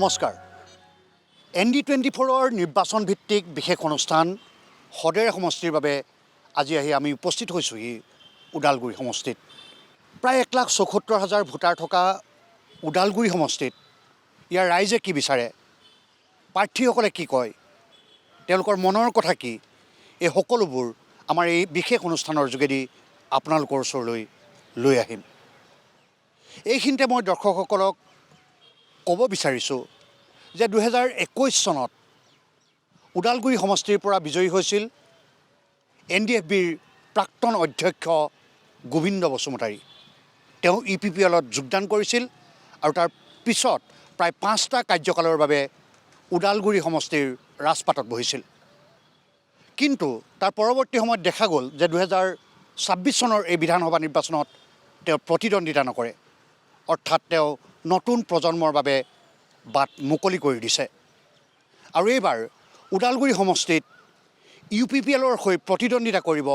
নমস্কাৰ। ND24 নিৰ্বাচন ভিত্তিক বিশেষ অনুষ্ঠান সদৰে সমষ্টিৰ বাবে আজি আমি উপস্থিত হৈছোঁহি ওদালগুৰি সমষ্টিত। প্ৰায় 1,74,000 ভোটাৰ থকা ওদালগুৰি সমষ্টিত ইয়াৰ ৰাইজে কি বিচাৰে, প্ৰাৰ্থীসকলে কি কয়, তেওঁলোকৰ মনৰ কথা কি, এই সকলোবোৰ আমাৰ এই বিশেষ অনুষ্ঠানৰ যোগেদি আপোনালোকৰ ওচৰলৈ লৈ আহিম। এইখিনিতে মই দৰ্শকসকলক ক'ব বিচাৰিছোঁ যে 2021 চনত ওদালগুৰি সমষ্টিৰ পৰা বিজয়ী হৈছিল NDFBৰ প্ৰাক্তন অধ্যক্ষ গোবিন্দ বসুমতাৰী। তেওঁ UPPLত যোগদান কৰিছিল আৰু তাৰ পিছত প্ৰায় 5টা কাৰ্যকালৰ বাবে ওদালগুৰি সমষ্টিৰ ৰাজপাটত বহিছিল। কিন্তু তাৰ পৰৱৰ্তী সময়ত দেখা গ'ল যে 2026 চনৰ এই বিধানসভা নিৰ্বাচনত তেওঁ প্ৰতিদ্বন্দ্বিতা নকৰে, অৰ্থাৎ তেওঁ নতুন প্ৰজন্মৰ বাবে বাট মুকলি কৰি দিছে। আৰু এইবাৰ ওদালগুৰি সমষ্টিত UPPLৰ হৈ প্ৰতিদ্বন্দ্বিতা কৰিব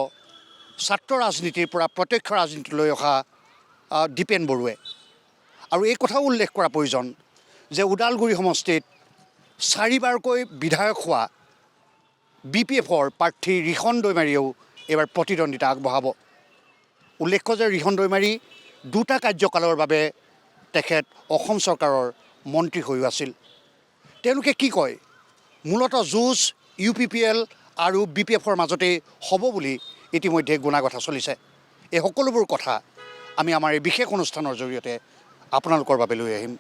ছাত্ৰ ৰাজনীতিৰ পৰা প্ৰত্যক্ষ ৰাজনীতিলৈ অহা দীপেন বৰুৱাই। আৰু এই কথাও উল্লেখ কৰা প্ৰয়োজন যে ওদালগুৰি সমষ্টিত 4বাৰকৈ বিধায়ক হোৱা BPFৰ প্ৰাৰ্থী ৰিহন দৈমাৰীয়েও এইবাৰ প্ৰতিদ্বন্দ্বিতা আগবঢ়াব। উল্লেখ্য যে ৰিহন দৈমাৰী 2টা কাৰ্যকালৰ বাবে তেখেত অসম চৰকাৰৰ মন্ত্ৰী হৈও আছিল। তেওঁলোকে কি কয়, মূলতঃ যুঁজ UPPL আৰু BPFৰ মাজতেই হ'ব বুলি ইতিমধ্যে গুণাগথা চলিছে। এই সকলোবোৰ কথা আমি আমাৰ এই বিশেষ অনুষ্ঠানৰ জৰিয়তে আপোনালোকৰ বাবে লৈ আহিম।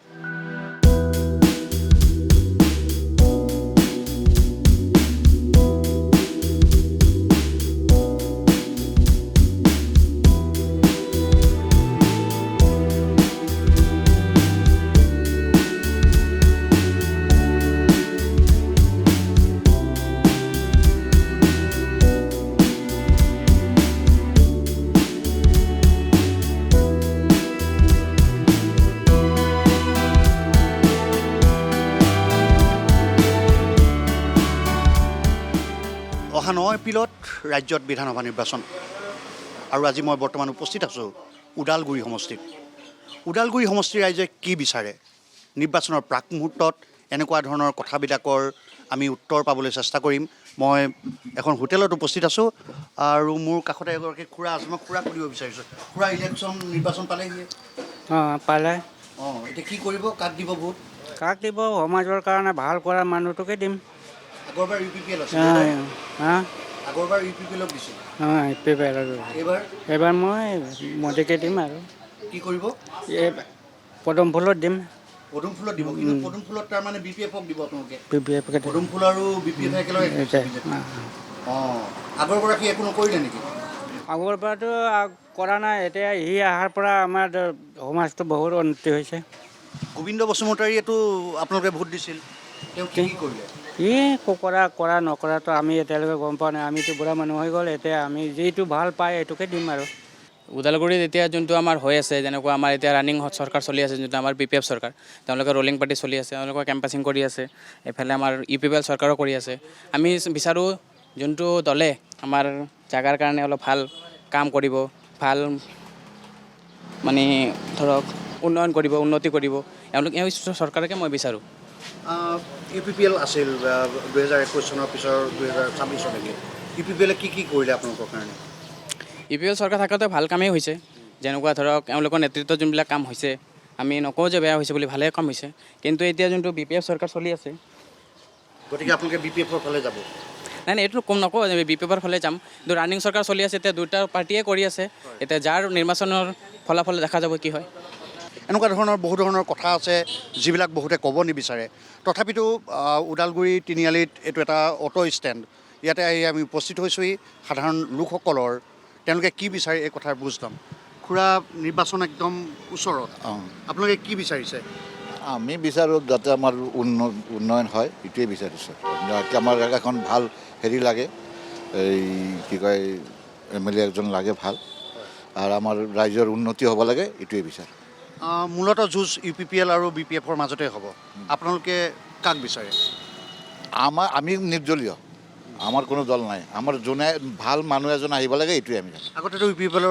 অহা 9 এপ্ৰিলত ৰাজ্যত বিধানসভা নিৰ্বাচন, আৰু আজি মই বৰ্তমান উপস্থিত আছোঁ ওদালগুৰি সমষ্টিত। ওদালগুৰি সমষ্টিৰ ৰাইজে কি বিচাৰে, নিৰ্বাচনৰ প্ৰাক মুহূৰ্তত এনেকুৱা ধৰণৰ কথাবিলাকৰ আমি উত্তৰ পাবলৈ চেষ্টা কৰিম। মই এখন হোটেলত উপস্থিত আছোঁ আৰু মোৰ কাষতে এগৰাকী খুৰা আছে। মই খুৰাক সুধিব বিচাৰিছোঁ, খুৰা ইলেকশ্যন নিৰ্বাচন পালেহি? পালে। এতিয়া কি কৰিব, কাক দিব ভোট? কাক দিব? সমাজৰ কাৰণে ভাল কৰা মানুহটোকে দিম। আগৰবাৰ UPPL আছিল, আগৰবাৰ UPPLক দিছিল। এইবাৰ মই মোদীকে দিম। আৰু কি কৰিব? এই পদুম ফুলত দিম। পদুম ফুলত দিব, কিন্তু পদুম ফুলত তাৰমানে BPFক দিব আপোনালোকে? BPFকে পদুম ফুল আৰু BPF একেলগে? আগৰগৰাকী একো নকৰিলে নেকি? আগৰবাৰতো কৰা নাই, এতিয়া সি অহাৰ পৰা আমাৰ সমাজটো বহুত উন্নতি হৈছে। গোবিন্দ বসুমতাৰীয়েতো আপোনালোকে ভোট দিছিল, তেওঁ কি কৰিলে? কৰা নকৰাটো আমি এতিয়ালৈকে গম পোৱা নাই। আমিতো বুঢ়া মানুহ হৈ গ'ল, এতিয়া আমি যিটো ভাল পায় সেইটোকে দিম। আৰু ওদালগুৰিত এতিয়া যোনটো আমাৰ হৈ আছে, যেনেকুৱা আমাৰ এতিয়া ৰানিং চৰকাৰ চলি আছে, যোনটো আমাৰ BPF চৰকাৰ, তেওঁলোকে ৰোলিং পাৰ্টি চলি আছে, তেওঁলোকৰ কেম্পাছিং কৰি আছে। এইফালে আমাৰ UPPL চৰকাৰো কৰি আছে। আমি বিচাৰোঁ যোনটো দলে আমাৰ জাগাৰ কাৰণে অলপ ভাল কাম কৰিব, ভাল মানে ধৰক উন্নয়ন কৰিব, উন্নতি কৰিব, এই চৰকাৰকে মই বিচাৰোঁ। UPPL আছিল 2021 চনৰ পিছৰ 2026 চনলৈকে। UPPLে কি কৰিলে আপোনালোকৰ কাৰণে? UPPL চৰকাৰ থাকোঁতে ভাল কামেই হৈছে। যেনেকুৱা ধৰক এওঁলোকৰ নেতৃত্বত যোনবিলাক কাম হৈছে, আমি নকওঁ যে বেয়া হৈছে বুলি, ভালেই কাম হৈছে। কিন্তু এতিয়া যোনটো BPF চৰকাৰ চলি আছে, গতিকে আপোনালোকে BPFৰ ফালে যাব? নাই, এইটো কম নকওঁ যে BPFৰ ফালে যাম। কিন্তু ৰানিং চৰকাৰ চলি আছে, এতিয়া 2টা পাৰ্টিয়ে কৰি আছে। এতিয়া যাৰ নিৰ্বাচনৰ ফলাফল দেখা যাব কি হয়। এনেকুৱা ধৰণৰ বহু ধৰণৰ কথা আছে যিবিলাক বহুতে ক'ব নিবিচাৰে। তথাপিতো ওদালগুৰি তিনিআলিত এইটো এটা অটো ষ্টেণ্ড, ইয়াতে আমি উপস্থিত হৈছোঁহি সাধাৰণ লোকসকলৰ তেওঁলোকে কি বিচাৰে এই কথাৰ বুজ ল'ম। খুৰা, নিৰ্বাচন একদম ওচৰত, আপোনালোকে কি বিচাৰিছে? আমি বিচাৰোঁ যাতে আমাৰ উন্নয়ন হয়, এইটোৱে বিচাৰিছোঁ। আমাৰ এখন ভাল লাগে, এই কি কয় MLA এজন লাগে ভাল, আৰু আমাৰ ৰাইজৰ উন্নতি হ'ব লাগে, এইটোৱে বিচাৰোঁ। মূলতঃ যুঁজ UPPL আৰু BPFৰ মাজতে হ'ব। আপোনালোকে কাক বিচাৰে? আমি নিৰ্দলীয়, আমাৰ কোনো দল নাই। আমাৰ যোনে ভাল মানুহ এজন আহিব লাগে, এইটোৱে আমি জানো। আগতেতো UPPLৰ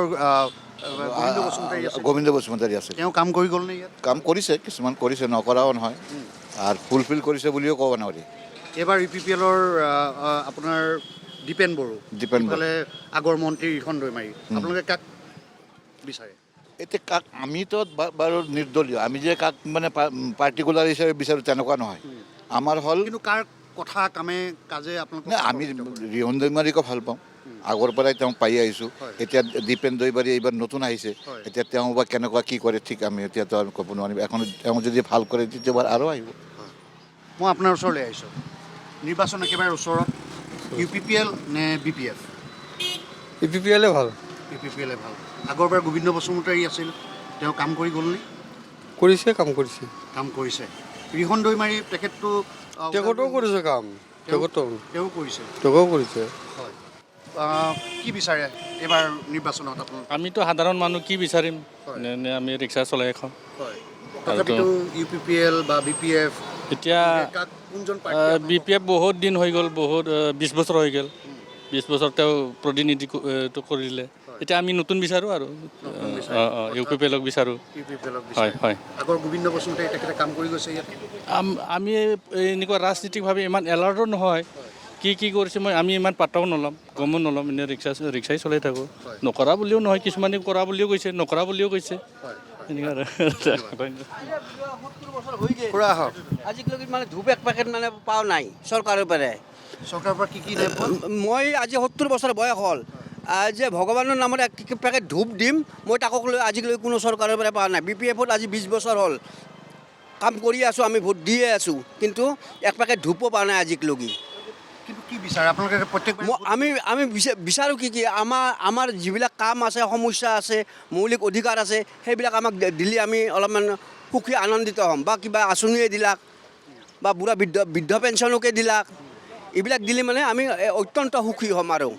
গোবিন্দ বসুমতাৰী আছে। তেওঁ কাম কৰি গ'ল নে ইয়াত? কাম কৰিছে, কিছুমান কৰিছে, নকৰাও নহয়। আৰু ফুলফিল কৰিছে বুলিও ক'ব নোৱাৰি। এইবাৰ UPPLৰ আপোনাৰ দীপেন বড়ো, দীপেন বড়ো। ইফালে আগৰ মন্ত্ৰী ৰিহন দৈমাৰী, আপোনালোকে কাক বিচাৰে? এতিয়া কাক আমিতো বাৰু নিৰ্দলীয়, আমি যে কাক মানে পাৰ্টিকুলাৰ হিচাপে বিচাৰোঁ তেনেকুৱা নহয়। আমাৰ হ'ল কিন্তু কাৰ কথা কামে কাজে আপোনালোকে আমি ৰিহন দৈমাৰীকো ভাল পাওঁ, আগৰ পৰাই তেওঁক পাই আহিছোঁ। এতিয়া দীপেন দৈমাৰী এইবাৰ নতুন আহিছে, এতিয়া তেওঁ বা কেনেকুৱা কি কৰে ঠিক আমি এতিয়াতো আমি ক'ব নোৱাৰিম। এখন তেওঁ যদি ভাল কৰে তেতিয়াবাৰ আৰু আহিব। মই আপোনাৰ ওচৰলৈ আহিছোঁ, নিৰ্বাচন একেবাৰে ওচৰত, UPPL নে BPF? UPPL ভাল। UPPL ভাল। আগৰবাৰ গোবিন্দ বসুমতাৰী আছিল, তেওঁ কাম কৰি গ'লনে? কৰিছে, কাম কৰিছে। কাম কৰিছে। ৰিহন দৈমাৰী তেখেতটো তেখেতেও কৰিছে কাম, তেওঁ কৰিছে। তেখেতেও কৰিছে। হয়। কি বিচাৰে এইবাৰ নিৰ্বাচনত আপোনালোক? আমিতো সাধাৰণ মানুহ কি বিচাৰিম, হয়। নে আমি ৰিক্সা চলাই খাওঁ। হয়। তথাপিতো UPPL বা BPF এতিয়া কোনজন পাৰ্টি? BPF বহুত দিন হৈ গ'ল, বহুত 20 বছৰ হৈ গ'ল। 20 বছৰ তেওঁ প্ৰতিনিধিত্ব কৰিলে। এতিয়া আমি নতুন বিচাৰোঁ আৰু UPPLক বিচাৰোঁ। UPPLক হয় হয়। আগৰ গোবিন্দ বসুমতাৰী তেখেতে কাম কৰি গৈছে ইয়াতে। আমি এনেকুৱা ৰাজনীতিকভাৱে ইমান এলাৰ্টো নহয়, কি কৰিছে আমি ইমান পাত্তাও নল'ম, গমো নল'ম। এনেই ৰিক্সাই চলাই থাকোঁ। নকৰা বুলিও নহয়, কিছুমানে কৰা বুলিও কৈছে, নকৰা বুলিও কৈছে। এনেকুৱা আৰু। খুৰা আহক। আজিলৈকে মানে ধূপ এক পেকেট মানে পোৱা নাই চৰকাৰৰ পৰা। চৰকাৰৰ পৰা কি নাই পোৱা? মই আজি 70 বছৰ বয়স হ'ল, যে ভগৱানৰ নামত এক পেকেট ধূপ দিম, মই তাকক লৈ আজিলৈকে কোনো চৰকাৰৰ পৰা পোৱা নাই। BPFত আজি 20 বছৰ হ'ল কাম কৰি আছোঁ, আমি ভোট দিয়ে আছোঁ, কিন্তু এক পেকেট ধূপো পোৱা নাই আজিলৈকে। কিন্তু কি বিচাৰে আপোনালোকে প্ৰত্যেকবাৰ? আমি বিচাৰোঁ কি আমাৰ যিবিলাক কাম আছে, সমস্যা আছে, মৌলিক অধিকাৰ আছে, সেইবিলাক আমাক দিলে আমি অলপমান সুখী আনন্দিত হ'ম। বা কিবা আঁচনিয়ে দিলাক বা বুঢ়া বৃদ্ধ পেঞ্চনকে দিলাক, এইবিলাক দিলে মানে আমি অত্যন্ত সুখী হ'ম। আৰু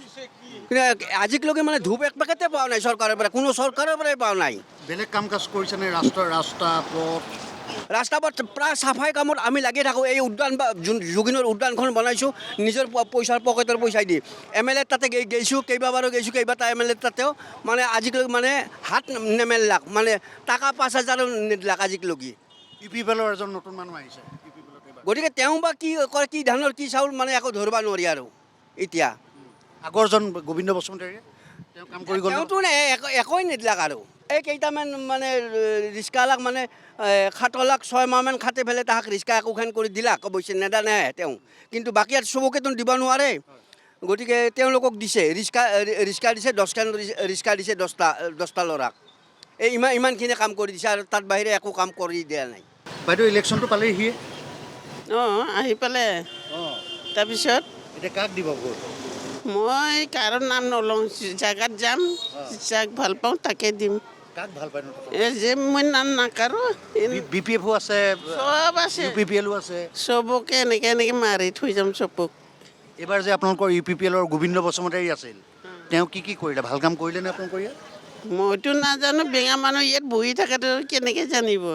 কিন্তু আজিলৈকে মানে ধূপ এক পেকেটে পোৱা নাই চৰকাৰৰ পৰা, কোনো চৰকাৰৰ পৰাই পোৱা নাই। বেলেগ কাম কাজ কৰিছেনে? ৰাস্তা পথ প্ৰায় চাফাই কামত আমি লাগি থাকোঁ। এই উদ্যান বা যোগিনৰ উদ্যানখন বনাইছোঁ নিজৰ পকেটৰ পইচা দি। MLA তাতে গৈছোঁ, কেইবাবাৰো গৈছোঁ, কেইবাটা MLA তাতেও মানে আজিলৈকে মানে হাত নেমেলিলাক, মানে টকা 5,000 নিদিলাক আজিলৈকে। UPPLৰ এজন নতুন মানুহ আহিছে। গতিকে তেওঁ বা কি কৰে, কি ধানৰ কি চাউল, মানে একো ধৰিব নোৱাৰি। আৰু এতিয়া আগৰজন গোবিন্দ বসুমতাৰীয়ে তেওঁ কাম কৰি গ'ল। তেওঁতো একোৱে নিদিলাক। আৰু এই কেইটামান মানে ৰিক্সাৱালাক মানে 7 লাখ 6 মাহমান খাটি পেলাই তাহাক ৰিক্সা একোখন কৰি দিলাক, অৱশ্যে নেদানে তেওঁ, কিন্তু বাকী আৰু চবকেতো দিব নোৱাৰে। গতিকে তেওঁলোকক দিছে, ৰিক্সা দিছে 10খন ৰিক্সা দিছে, 10টা ল'ৰাক। এই ইমানখিনি কাম কৰি দিছে, আৰু তাত বাহিৰে একো কাম কৰি দিয়া নাই। বাইদেউ ইলেকশ্যনটো পালেহি। আহি পালে। তাৰপিছত এতিয়া কাক দিব ভোট? মই কাৰো নাম নলওঁ, জাগাত যাম, যাক ভাল পাওঁ তাকে দিম। কাক ভাল পায়? যে মই নাম নাকাৰো, BPFও আছে, চব আছে, UPPLও আছে। চবকে এনেকে মাৰি থৈ যাম চবক। এইবাৰ যে আপোনালোকৰ UPPLৰ গোবিন্দ বসুমতাৰী আছিল, তেওঁ কি কৰিলে? ভাল কাম কৰিলে নে আপোনালোকৰ ইয়াত? মইতো নাজানো, বেঙা মানুহ ইয়াত বহি থাকেতো কেনেকৈ জানিব,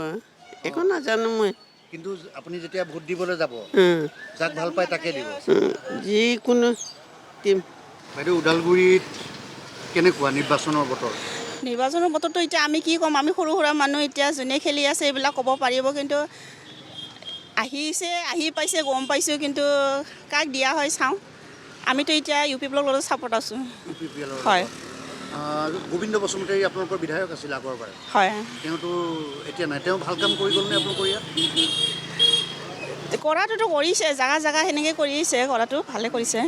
একো নাজানো মই। কিন্তু আপুনি যেতিয়া ভোট দিবলৈ যাব, যাক ভাল পায় তাকে দিব। যিকোনো দিম। বাইদেউ ওদালগুৰিত কেনেকুৱা নিৰ্বাচনৰ বতৰ? নিৰ্বাচনৰ বতৰটো এতিয়া আমি কি ক'ম, আমি সৰু সুৰা মানুহ, এতিয়া যোনে খেলি আছে এইবিলাক ক'ব পাৰিব। কিন্তু আহি পাইছে, গম পাইছোঁ, কিন্তু কাক দিয়া হয় চাওঁ। আমিতো এতিয়া UPPLৰ লগত ছাপোৰ্ট আছোঁ। UPPLৰ হয়। গোবিন্দ বসুমতাৰী আপোনালোকৰ বিধায়ক আছিল আগৰ পৰা। হয়। তেওঁতো এতিয়া নাই, তেওঁ ভাল কাম কৰি গ'লনে আপোনালোকৰ ইয়াত? কৰাটোতো কৰিছে, জাগা সেনেকৈ কৰিছে, কৰাটো ভালে কৰিছে।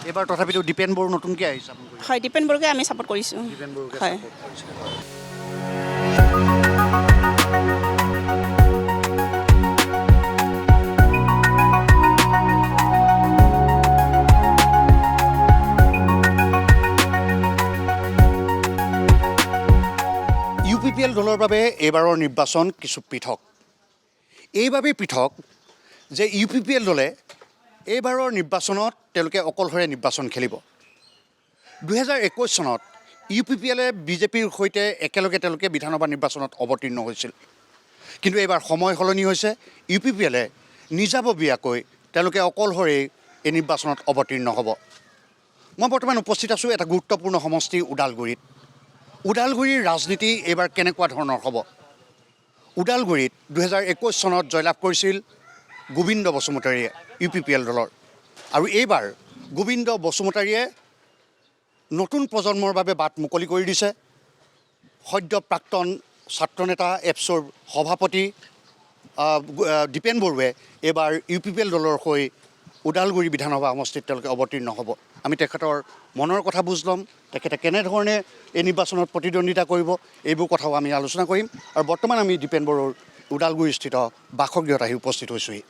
এইবাৰ তথাপিতো দীপেন বড়ো নতুনকৈ আহিছে আপোনালোকৰ? হয়, দীপেন বড়োকে আমি ছাপোৰ্ট কৰিছোঁ। দীপেন বড়োকে হয়। ছাপোৰ্ট কৰিছে। UPPL দলৰ বাবে এইবাৰৰ নিৰ্বাচন কিছু পৃথক। এইবাবেই পৃথক যে UPPL দলে এইবাৰৰ নিৰ্বাচনত তেওঁলোকে অকলশৰে নিৰ্বাচন খেলিব। 2021 চনত UPPLে BJPৰ সৈতে একেলগে তেওঁলোকে বিধানসভা নিৰ্বাচনত অৱতীৰ্ণ হৈছিল। কিন্তু এইবাৰ সময় সলনি হৈছে, UPPLে নিজাববীয়াকৈ তেওঁলোকে অকলশৰেই এই নিৰ্বাচনত অৱতীৰ্ণ হ'ব। মই বৰ্তমান উপস্থিত আছোঁ এটা গুৰুত্বপূৰ্ণ সমষ্টি ওদালগুৰিত। ওদালগুৰিৰ ৰাজনীতি এইবাৰ কেনেকুৱা ধৰণৰ হ'ব? ওদালগুৰিত 2021 চনত জয়লাভ কৰিছিল গোবিন্দ বসুমতাৰীয়ে UPPL দলৰ আৰু এইবাৰ গোবিন্দ বসুমতাৰীয়ে নতুন প্ৰজন্মৰ বাবে বাট মুকলি কৰি দিছে। সদ্য প্ৰাক্তন ছাত্ৰনেতা এপছৰ সভাপতি দীপেন বড়োৱে এইবাৰ UPPL দলৰ হৈ ওদালগুৰি বিধানসভা সমষ্টিত তেওঁলোকে অৱতীৰ্ণ হ'ব। আমি তেখেতৰ মনৰ কথা বুজ ল'ম, তেখেতে কেনেধৰণে এই নিৰ্বাচনত প্ৰতিদ্বন্দ্বিতা কৰিব, এইবোৰ কথাও আমি আলোচনা কৰিম। আৰু বৰ্তমান আমি দীপেন বড়োৰ ওদালগুৰিস্থিত বাসগৃহত আহি উপস্থিত হৈছোঁহি।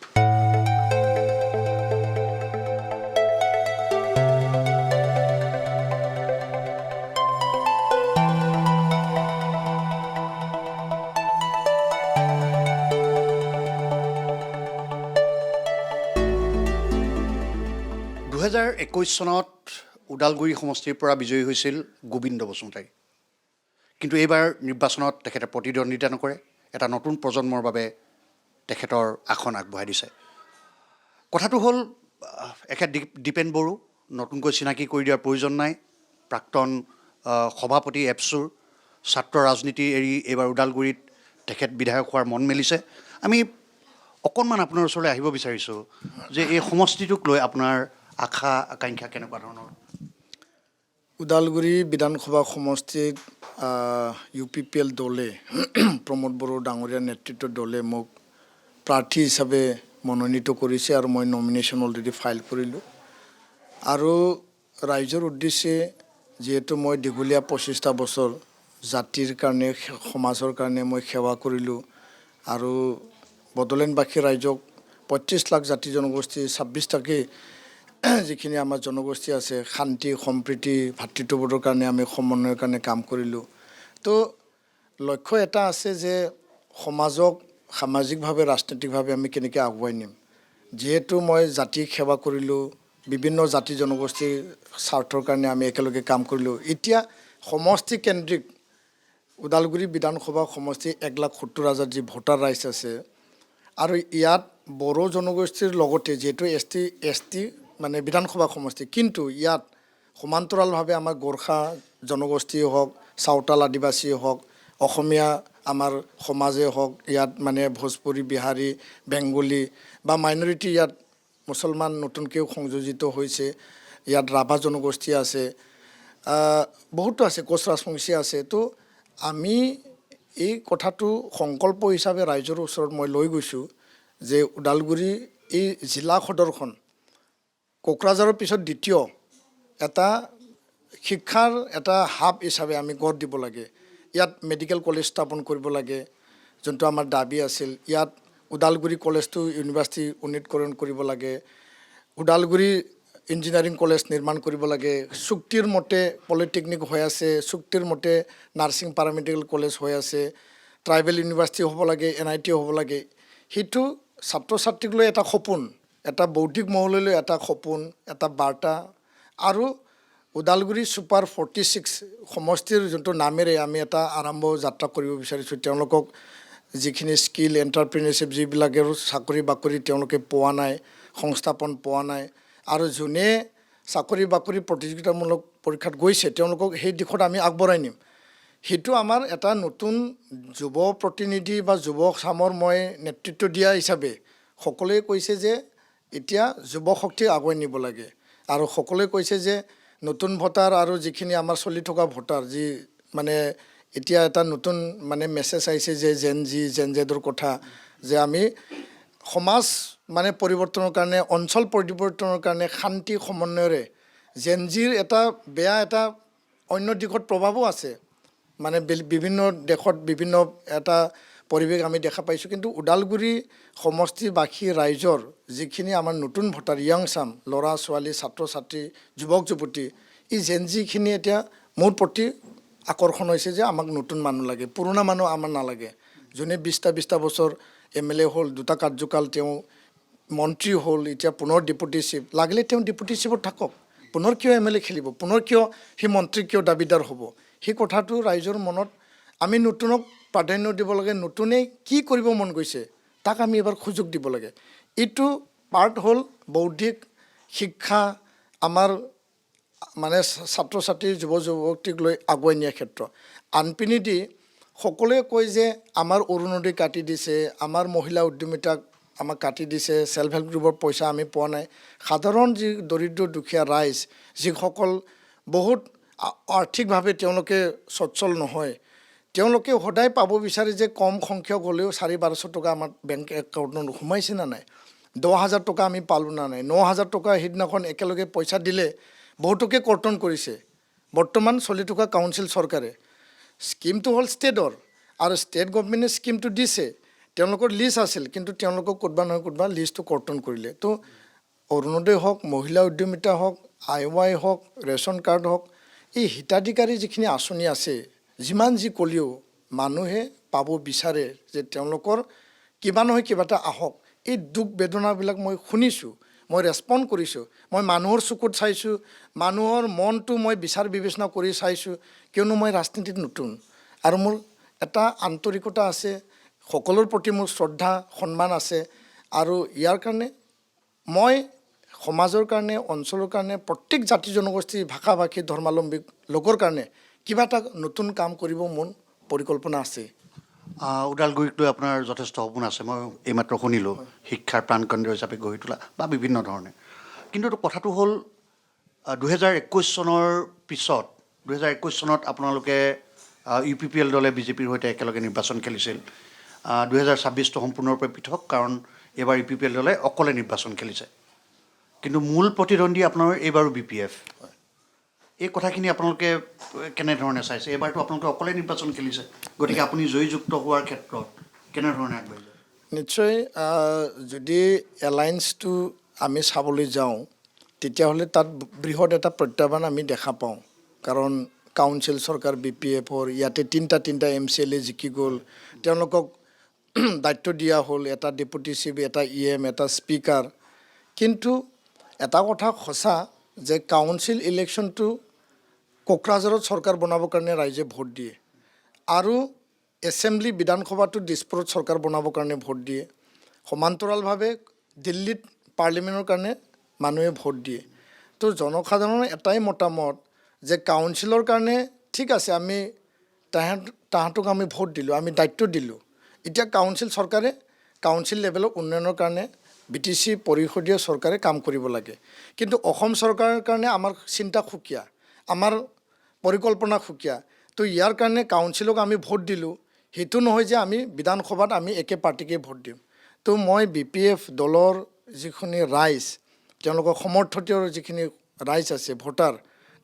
চনত ওদালগুৰি সমষ্টিৰ পৰা বিজয়ী হৈছিল গোবিন্দ বসুমতাৰী, কিন্তু এইবাৰ নিৰ্বাচনত তেখেতে প্ৰতিদ্বন্দ্বিতা নকৰে। এটা নতুন প্ৰজন্মৰ বাবে তেখেতৰ আসন আগবঢ়াই দিছে। কথাটো হ'ল এখেত দীপেন বড়ো, নতুনকৈ চিনাকি কৰি দিয়াৰ প্ৰয়োজন নাই। প্ৰাক্তন সভাপতি এপছুৰ, ছাত্ৰ ৰাজনীতি এৰি এইবাৰ ওদালগুৰিত তেখেত বিধায়ক হোৱাৰ মন মেলিছে। আমি অকণমান আপোনাৰ ওচৰলৈ আহিব বিচাৰিছোঁ যে এই সমষ্টিটোক লৈ আপোনাৰ আশা আকাংক্ষা কেনেকুৱা ধৰণৰ? ওদালগুৰি বিধানসভা সমষ্টিত UPPL দলে প্ৰমোদ বড়ো ডাঙৰীয়াৰ নেতৃত্বৰ দলে মোক প্ৰাৰ্থী হিচাপে মনোনীত কৰিছে আৰু মই নমিনেশ্যন অলৰেডি ফাইল কৰিলোঁ। আৰু ৰাইজৰ উদ্দেশ্যে যিহেতু মই দীঘলীয়া 25টা বছৰ জাতিৰ কাৰণে সমাজৰ কাৰণে মই সেৱা কৰিলোঁ আৰু বড়োলেণ্ডবাসী ৰাইজক 25 লাখ জাতি জনগোষ্ঠী 26টাকৈ যিখিনি আমাৰ জনগোষ্ঠী আছে শান্তি সম্প্ৰীতি ভাতৃত্ববোধৰ কাৰণে আমি সমন্বয়ৰ কাৰণে কাম কৰিলোঁ। তো লক্ষ্য এটা আছে যে সমাজক সামাজিকভাৱে ৰাজনৈতিকভাৱে আমি কেনেকৈ আগুৱাই নিম। যিহেতু মই জাতিক সেৱা কৰিলোঁ, বিভিন্ন জাতি জনগোষ্ঠীৰ স্বাৰ্থৰ কাৰণে আমি একেলগে কাম কৰিলোঁ। এতিয়া সমষ্টি কেন্দ্ৰিক ওদালগুৰি বিধানসভা সমষ্টি 1,70,000 যি ভোটাৰ ৰাইজ আছে আৰু ইয়াত বড়ো জনগোষ্ঠীৰ লগতে যিহেতু ST মানে বিধানসভা সমষ্টি, কিন্তু ইয়াত সমান্তৰালভাৱে আমাৰ গোৰ্খা জনগোষ্ঠীয়ে হওক, চাওতাল আদিবাসীয়ে হওক, অসমীয়া আমাৰ সমাজে হওক, ইয়াত মানে ভোজপুৰী, বিহাৰী, বেংগলী বা মাইনৰিটি ইয়াত মুছলমান নতুনকৈও সংযোজিত হৈছে। ইয়াত ৰাভা জনগোষ্ঠী আছে, বহুতো আছে, কোচ ৰাজবংশী আছে। তো আমি এই কথাটো সংকল্প হিচাপে ৰাইজৰ ওচৰত মই লৈ গৈছোঁ যে ওদালগুৰি এই জিলা সদৰখন কোকৰাঝাৰৰ পিছত দ্বিতীয় এটা শিক্ষাৰ এটা হাব হিচাপে আমি গঢ় দিব লাগে। ইয়াত মেডিকেল কলেজ স্থাপন কৰিব লাগে, যোনটো আমাৰ দাবী আছিল। ইয়াত ওদালগুৰি কলেজটো ইউনিভাৰ্চিটি উন্নীতকৰণ কৰিব লাগে, ওদালগুৰি ইঞ্জিনিয়াৰিং কলেজ নিৰ্মাণ কৰিব লাগে, চুক্তিৰ মতে পলিটেকনিক হৈ আছে, চুক্তিৰ মতে নাৰ্ছিং পাৰামেডিকেল কলেজ হৈ আছে, ট্ৰাইবেল ইউনিভাৰ্চিটি হ'ব লাগে, NIT হ'ব লাগে। সেইটো ছাত্ৰ ছাত্ৰীক লৈ এটা সপোন, এটা বৌদ্ধিক মহললৈ এটা সপোন, এটা বাৰ্তা। আৰু ওদালগুৰি ছুপাৰ 46 সমষ্টিৰ যোনটো নামেৰে আমি এটা আৰম্ভ যাত্ৰা কৰিব বিচাৰিছোঁ। তেওঁলোকক যিখিনি স্কিল এণ্টাৰপ্ৰিনাৰশ্বিপ যিবিলাকে চাকৰি বাকৰি তেওঁলোকে পোৱা নাই, সংস্থাপন পোৱা নাই, আৰু যোনে চাকৰি বাকৰি প্ৰতিযোগিতামূলক পৰীক্ষাত গৈছে তেওঁলোকক সেই দিশত আমি আগবঢ়াই নিম। সেইটো আমাৰ এটা নতুন যুৱ প্ৰতিনিধি বা যুৱ চামৰ মই নেতৃত্ব দিয়া হিচাপে সকলোৱে কৈছে যে এতিয়া যুৱ শক্তিক আগুৱাই নিব লাগে। আৰু সকলোৱে কৈছে যে নতুন ভোটাৰ আৰু যিখিনি আমাৰ চলি থকা ভোটাৰ, যি মানে এতিয়া এটা নতুন মানে মেছেজ আহিছে যে জেন জেডৰ কথা, যে আমি সমাজ মানে পৰিৱৰ্তনৰ কাৰণে, অঞ্চল পৰিৱৰ্তনৰ কাৰণে শান্তি সমন্বয়ৰে জেন জিৰ এটা বেয়া এটা অন্য দিশত প্ৰভাৱো আছে। মানে বিভিন্ন দেশত বিভিন্ন এটা পৰিৱেশ আমি দেখা পাইছোঁ, কিন্তু ওদালগুৰি সমষ্টিবাসী ৰাইজৰ যিখিনি আমাৰ নতুন ভোটাৰ, য়াং চাম, ল'ৰা ছোৱালী, ছাত্ৰ ছাত্ৰী, যুৱক যুৱতী, এই জেন জিখিনি এতিয়া মোৰ প্ৰতি আকৰ্ষণ হৈছে যে আমাক নতুন মানুহ লাগে, পুৰণা মানুহ আমাৰ নালাগে। যোনে 20টা বছৰ MLA হ'ল, 2টা কাৰ্যকাল তেওঁ মন্ত্ৰী হ'ল, এতিয়া পুনৰ ডেপুটি চিফ, লাগিলে তেওঁ ডেপুটি চিফত থাকক, পুনৰ কিয় MLA খেলিব, পুনৰ কিয় সি মন্ত্ৰী কিয় দাবীদাৰ হ'ব। সেই কথাটো ৰাইজৰ মনত আমি নতুনক প্ৰাধান্য দিব লাগে। নতুনে কি কৰিব মন গৈছে তাক আমি এবাৰ সুযোগ দিব লাগে। এইটো পাৰ্ট হ'ল বৌদ্ধিক শিক্ষা আমাৰ মানে ছাত্ৰ ছাত্ৰী যুৱ যুৱতীক লৈ আগুৱাই নিয়াৰ ক্ষেত্ৰ। আনপিনেদি সকলোৱে কয় যে আমাৰ অৰুণোদয় কাটি দিছে, আমাৰ মহিলা উদ্যমিতাক আমাক কাটি দিছে, ছেল্ফ হেল্প গ্ৰুপৰ পইচা আমি পোৱা নাই। সাধাৰণ যি দৰিদ্ৰ দুখীয়া ৰাইজ, যিসকল বহুত আৰ্থিকভাৱে তেওঁলোকে সচ্ছল নহয়, তেওঁলোকে সদায় পাব বিচাৰে যে কম সংখ্যক হ'লেও 400-1200 টকা আমাৰ বেংক একাউণ্টত সোমাইছে না নাই, 10,000 টকা আমি পালোঁ না নাই, 9,000 টকা সেইদিনাখন একেলগে পইচা দিলে বহুতকে কৰ্তন কৰিছে। বৰ্তমান চলি থকা কাউন্সিল চৰকাৰে স্কিমটো হ'ল ষ্টেটৰ, আৰু ষ্টেট গভৰ্ণমেণ্টে স্কিমটো দিছে, তেওঁলোকৰ লিষ্ট আছিল, কিন্তু তেওঁলোকক ক'ৰবাত নহয় ক'ৰবাত লিষ্টটো কৰ্তন কৰিলে। তো অৰুণোদয় হওক, মহিলা উদ্যমিতা হওক, IY হওক, ৰেচন কাৰ্ড হওক, এই হিতাধিকাৰী যিখিনি আঁচনি আছে, যিমান যি ক'লেও মানুহে পাব বিচাৰে যে তেওঁলোকৰ কিবা নহয় কিবা এটা আহক। এই দুখ বেদনাবিলাক মই শুনিছোঁ, মই ৰেছপণ্ড কৰিছোঁ, মই মানুহৰ চকুত চাইছোঁ, মানুহৰ মনটো মই বিচাৰ বিবেচনা কৰি চাইছোঁ, কিয়নো মই ৰাজনীতিত নতুন আৰু মোৰ এটা আন্তৰিকতা আছে, সকলোৰ প্ৰতি মোৰ শ্ৰদ্ধা সন্মান আছে। আৰু ইয়াৰ কাৰণে মই সমাজৰ কাৰণে, অঞ্চলৰ কাৰণে, প্ৰত্যেক জাতি জনগোষ্ঠী, ভাষা ভাষী, ধৰ্মাৱলম্বী লোকৰ কাৰণে কিবা এটা নতুন কাম কৰিব মোৰ পৰিকল্পনা আছে। ওদালগুৰিক লৈ আপোনাৰ যথেষ্ট সপোন আছে, মই এইমাত্ৰ শুনিলোঁ, শিক্ষাৰ প্ৰাণকেন্দ্ৰ হিচাপে গঢ়ি তোলা বা বিভিন্ন ধৰণে। কিন্তু কথাটো হ'ল 2021 চনৰ পিছত, 2021 চনত আপোনালোকে UPPL দলে BJPৰ সৈতে একেলগে নিৰ্বাচন খেলিছিল। 2026টো সম্পূৰ্ণৰূপে পৃথক, কাৰণ এইবাৰ UPPL দলে অকলে নিৰ্বাচন খেলিছে, কিন্তু মূল প্ৰতিদ্বন্দ্বী আপোনাৰ এইবাৰো BPF। এই কথাখিনি আপোনালোকে কেনেধৰণে চাইছে? এইবাৰতো আপোনালোকে অকলে নিৰ্বাচন খেলিছে, গতিকে আপুনি জয়যুক্ত হোৱাৰ ক্ষেত্ৰত কেনেধৰণে আগবাঢ়িছে? নিশ্চয় যদি এলায়েন্সটো আমি চাবলৈ যাওঁ, তেতিয়াহ'লে তাত বৃহৎ এটা প্ৰত্যাহ্বান আমি দেখা পাওঁ। কাৰণ কাউন্সিল চৰকাৰ BPFৰ ইয়াতে তিনিটা MCLA জিকি গ'ল, তেওঁলোকক দায়িত্ব দিয়া হ'ল, এটা ডেপুটি চিফ, এটা EM, এটা স্পীকাৰ। কিন্তু এটা কথা সঁচা যে কাউন্সিল ইলেকশ্যনটো কোকৰাঝাৰত চৰকাৰ বনাবৰ কাৰণে ৰাইজে ভোট দিয়ে, আৰু এছেম্বলি বিধানসভাটো দিছপুৰত চৰকাৰ বনাবৰ কাৰণে ভোট দিয়ে, সমান্তৰালভাৱে দিল্লীত পাৰ্লিমেণ্টৰ কাৰণে মানুহে ভোট দিয়ে। তো জনসাধাৰণৰ এটাই মতামত যে কাউন্সিলৰ কাৰণে ঠিক আছে, আমি তাহাঁতক আমি ভোট দিলোঁ, আমি দায়িত্ব দিলোঁ, এতিয়া কাউন্সিল চৰকাৰে কাউন্সিল লেভেলৰ উন্নয়নৰ কাৰণে BTC পৰিষদীয় চৰকাৰে কাম কৰিব লাগে। কিন্তু অসম চৰকাৰৰ কাৰণে আমাৰ চিন্তা সুকীয়া, আমাৰ পৰিকল্পনা সুকীয়া। তো ইয়াৰ কাৰণে কাউন্সিলক আমি ভোট দিলোঁ, সেইটো নহয় যে আমি বিধানসভাত আমি একে পাৰ্টিকে ভোট দিম। তো মই BPF দলৰ যিখিনি ৰাইজ, তেওঁলোকৰ সমৰ্থিত যিখিনি ৰাইজ আছে, ভোটাৰ,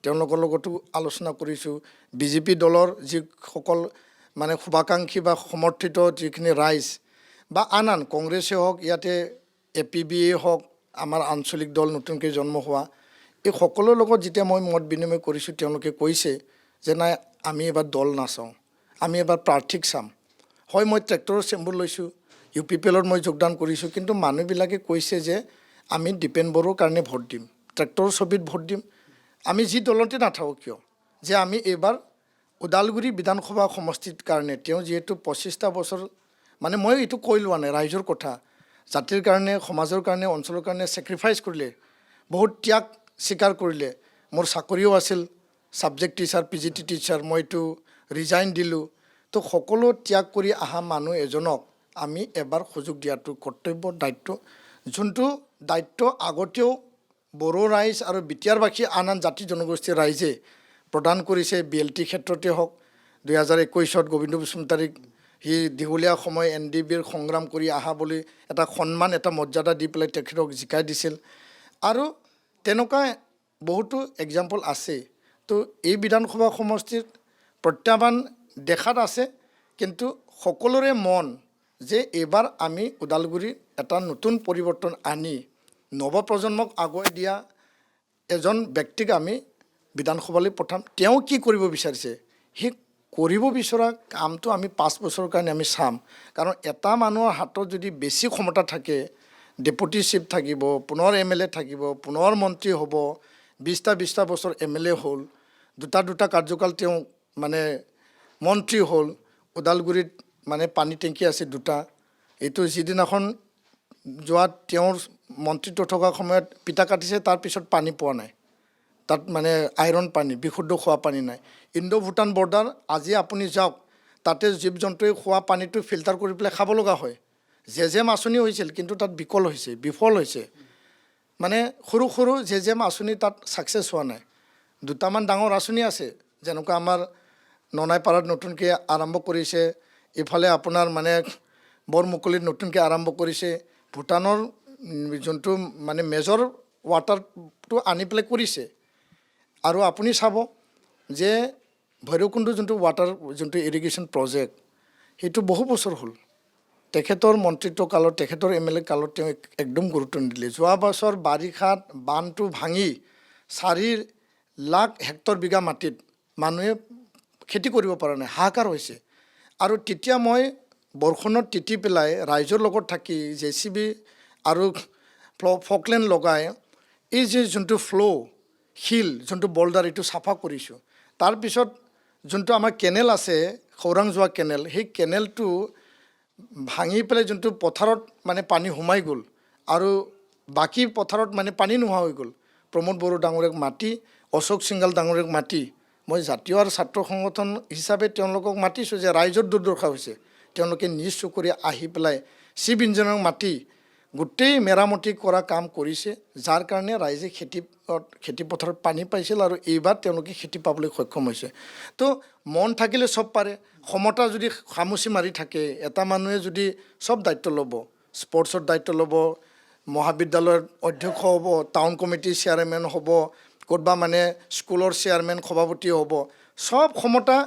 তেওঁলোকৰ লগতো আলোচনা কৰিছোঁ। BJP দলৰ যিসকল মানে শুভাকাংক্ষী বা সমৰ্থিত যিখিনি ৰাইজ, বা আন কংগ্ৰেছে হওক, ইয়াতে APBA হওক, আমাৰ আঞ্চলিক দল নতুনকৈ জন্ম হোৱা, এই সকলোৰ লগত যেতিয়া মই মত বিনিময় কৰিছোঁ, তেওঁলোকে কৈছে যে নাই, আমি এবাৰ দল নাচাওঁ, আমি এবাৰ প্ৰাৰ্থীক চাম। হয়, মই ট্ৰেক্টৰৰ চিম্বল লৈছোঁ, UPPLত মই যোগদান কৰিছোঁ, কিন্তু মানুহবিলাকে কৈছে যে আমি দীপেন বড়োৰ কাৰণে ভোট দিম, ট্ৰেক্টৰৰ ছবিত ভোট দিম। আমি যি দলতে নাথাকোঁ কিয়, যে আমি এইবাৰ ওদালগুৰি বিধানসভা সমষ্টিৰ কাৰণে, তেওঁ যিহেতু 25টা বছৰ, মানে মই এইটো কৈ লোৱা নাই, ৰাইজৰ কথা, জাতিৰ কাৰণে, সমাজৰ কাৰণে, অঞ্চলৰ কাৰণে ছেক্ৰিফাইচ কৰিলে, বহুত ত্যাগ স্বীকাৰ কৰিলে। মোৰ চাকৰিও আছিল, ছাবজেক্ট টিচাৰ, PGT টিচাৰ, মইতো ৰিজাইন দিলোঁ। তো সকলো ত্যাগ কৰি অহা মানুহ এজনক আমি এবাৰ সুযোগ দিয়াটো কৰ্তব্য, দায়িত্ব, যোনটো দায়িত্ব আগতেও বড়ো ৰাইজ আৰু বিটিয়াৰবাসী আন জাতি জনগোষ্ঠীৰ ৰাইজে প্ৰদান কৰিছে। BLT ক্ষেত্ৰতে হওক, 2021ত গোবিন্দ বসুমতাৰীক সি দীঘলীয়া সময় NDBৰ সংগ্ৰাম কৰি অহা বুলি এটা সন্মান, এটা মৰ্যাদা দি পেলাই তেখেতক জিকাই দিছিল, আৰু তেনেকুৱা বহুতো এক্সাম্পল আছে। তো এই বিধানসভা সমষ্টিত প্ৰত্যাহ্বান দেখাত আছে, কিন্তু সকলোৰে মন যে এইবাৰ আমি ওদালগুৰিত এটা নতুন পৰিৱৰ্তন আনি নৱপ্ৰজন্মক আগুৱাই দিয়া এজন ব্যক্তিক আমি বিধানসভালৈ পঠাম। তেওঁ কি কৰিব বিচাৰিছে, সেই কৰিব বিচৰা কামটো আমি 5 বছৰৰ কাৰণে আমি চাম। কাৰণ এটা মানুহৰ হাতত যদি বেছি ক্ষমতা থাকে, ডেপুটি চিফ থাকিব, পুনৰ MLA থাকিব, পুনৰ মন্ত্ৰী হ'ব, 20টা বছৰ MLA হ'ল, দুটা কাৰ্যকাল তেওঁ মানে মন্ত্ৰী হ'ল, ওদালগুৰিত মানে পানী টেংকি আছে 2টা, এইটো যিদিনাখন যোৱাত তেওঁৰ মন্ত্ৰীত্ব থকা সময়ত পিতা কাটিছে, তাৰপিছত পানী পোৱা নাই, তাত মানে আইৰণ পানী, বিশুদ্ধ খোৱা পানী নাই। ইণ্ডো ভূটান বৰ্ডাৰ আজি আপুনি যাওক, তাতে জীৱ জন্তুৱে খোৱা পানীটো ফিল্টাৰ কৰি পেলাই খাব লগা হয়। জেজেম আঁচনি হৈছিল কিন্তু তাত বিফল হৈছে। মানে সৰু সৰু জেজেম আঁচনি তাত ছাকচেছ হোৱা নাই। দুটামান ডাঙৰ আঁচনি আছে, যেনেকুৱা আমাৰ ননাইপাৰাত নতুনকৈ আৰম্ভ কৰিছে, ইফালে আপোনাৰ মানে বৰমুকলিত নতুনকৈ আৰম্ভ কৰিছে। ভূটানৰ যোনটো মানে মেজৰ ৱাটাৰটো আনি পেলাই কৰিছে। আৰু আপুনি চাব যে ভৈৰৱকুণ্ড যোনটো যোনটো ইৰিগেশ্যন প্ৰজেক্ট, সেইটো বহু বছৰ হ'ল। তেখেতৰ মন্ত্ৰিত্ব কালত, তেখেতৰ MLA কালত তেওঁ একদম গুৰুত্ব নিদিলে। যোৱা বছৰ বাৰিষাত বান্ধটো ভাঙি 4 লাখ হেক্টৰ বিঘা মাটিত মানুহে খেতি কৰিব পৰা নাই, হাহাকাৰ হৈছে। আৰু তেতিয়া মই বৰষুণত তিতি পেলাই ৰাইজৰ লগত থাকি JCB আৰু ফকলেণ্ড লগাই এই যে যোনটো শিল যোনটো বল্ডাৰ, এইটো চাফা কৰিছোঁ। তাৰপিছত যোনটো আমাৰ কেনেল আছে, খৌৰাং যোৱা কেনেল, সেই কেনেলটো ভাঙি পেলাই যোনটো পথাৰত মানে পানী সোমাই গ'ল আৰু বাকী পথাৰত মানে পানী নোহোৱা হৈ গ'ল। প্ৰমোদ বড়ো ডাঙৰীয়াক মাতি, অশোক সিংঘাল ডাঙৰীয়াক মাতি, মই জাতীয় আৰু ছাত্ৰ সংগঠন হিচাপে তেওঁলোকক মাতিছোঁ যে ৰাইজৰ দুৰ্দশা হৈছে। তেওঁলোকে নিজ চকুৰে আহি পেলাই চিফ ইঞ্জিনিয়াৰক মাতি গোটেই মেৰামতি কৰা কাম কৰিছে, যাৰ কাৰণে ৰাইজে খেতি পথাৰত পানী পাইছিল আৰু এইবাৰ তেওঁলোকে খেতি পাবলৈ সক্ষম হৈছে। তো মন থাকিলে চব পাৰে। ক্ষমতা যদি খামুচি মাৰি থাকে, এটা মানুহে যদি চব দায়িত্ব ল'ব, স্পৰ্টছৰ দায়িত্ব ল'ব, মহাবিদ্যালয়ৰ অধ্যক্ষ হ'ব, টাউন কমিটিৰ চেয়াৰমেন হ'ব, ক'ৰবা মানে স্কুলৰ চেয়াৰমেন সভাপতি হ'ব, চব ক্ষমতা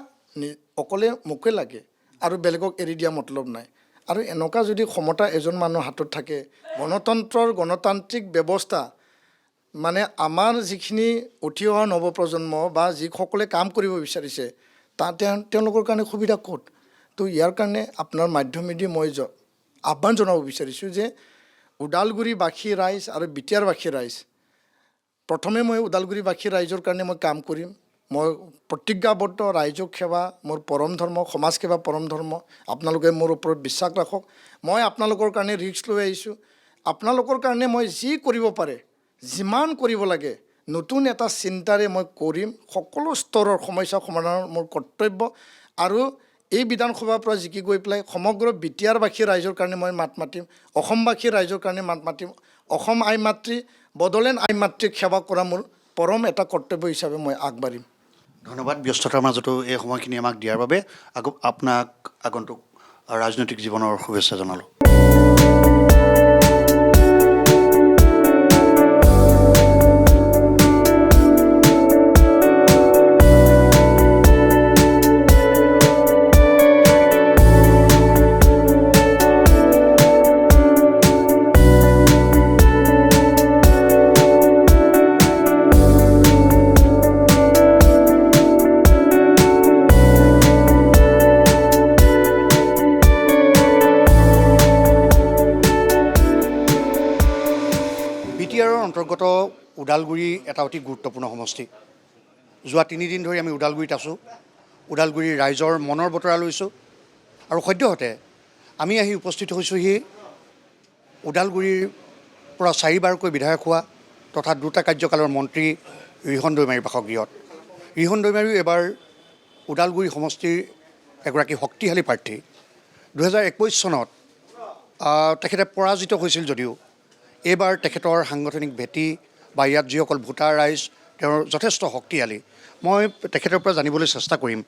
অকলে মোকে লাগে আৰু বেলেগক এৰি দিয়া মতলব নাই। আৰু এনেকুৱা যদি ক্ষমতা এজন মানুহৰ হাতত থাকে, গণতান্ত্ৰিক ব্যৱস্থা মানে আমাৰ যিখিনি উঠি অহা নৱপ্ৰজন্ম বা যিসকলে কাম কৰিব বিচাৰিছে, তেওঁলোকৰ কাৰণে সুবিধা ক'ত? তো ইয়াৰ কাৰণে আপোনাৰ মাধ্যমেদি মই আহ্বান জনাব বিচাৰিছোঁ যে ওদালগুৰিবাসী ৰাইজ আৰু বিটিয়াৰবাসী ৰাইজ, প্ৰথমে মই ওদালগুৰিবাসী ৰাইজৰ কাৰণে মই কাম কৰিম। মই প্ৰতিজ্ঞাবদ্ধ, ৰাইজক সেৱা মোৰ পৰম ধৰ্ম, সমাজ সেৱা পৰম ধৰ্ম। আপোনালোকে মোৰ ওপৰত বিশ্বাস ৰাখক। মই আপোনালোকৰ কাৰণে ৰিস্ক লৈ আহিছোঁ। আপোনালোকৰ কাৰণে মই যি কৰিব পাৰে, যিমান কৰিব লাগে, নতুন এটা চিন্তাৰে মই কৰিম। সকলো স্তৰৰ সমস্যা সমাধানৰ মোৰ কৰ্তব্য। আৰু এই বিধানসভাৰ পৰা জিকি গৈ পেলাই সমগ্ৰ বিটিয়াৰবাসী ৰাইজৰ কাৰণে মই মাত মাতিম, অসমবাসী ৰাইজৰ কাৰণে মাত মাতিম। অসম আই মাতৃ, বড়োলেণ্ড আই মাতৃক সেৱা কৰা মোৰ পৰম এটা কৰ্তব্য হিচাপে মই আগবাঢ়িম। ধন্যবাদ ব্যস্ততাৰ মাজতো এই সময়খিনি আমাক দিয়াৰ বাবে। আপোনাক আগন্তুক ৰাজনৈতিক জীৱনৰ শুভেচ্ছা জনালোঁ। বিটিআৰৰ অন্তৰ্গত ওদালগুৰি এটা অতি গুৰুত্বপূৰ্ণ সমষ্টি। যোৱা 3 দিন ধৰি আমি ওদালগুৰিত আছোঁ। ওদালগুৰিৰ ৰাইজৰ মনৰ বতৰা লৈছোঁ আৰু সদ্যহতে আমি আহি উপস্থিত হৈছোঁহি ওদালগুৰিৰ পৰা 4বাৰকৈ বিধায়ক হোৱা তথা 2টা কাৰ্যকালৰ মন্ত্ৰী ৰিহন দৈমাৰীৰ বাসগৃহত। ৰিহন দৈমাৰীও এবাৰ ওদালগুৰি সমষ্টিৰ এগৰাকী শক্তিশালী প্ৰাৰ্থী। 2021 চনত তেখেতে পৰাজিত হৈছিল যদিও এইবাৰ তেখেতৰ সাংগঠনিক ভেটি বা ইয়াত যিসকল ভোটাৰ ৰাইজ তেওঁৰ যথেষ্ট শক্তিশালী। মই তেখেতৰ পৰা জানিবলৈ চেষ্টা কৰিম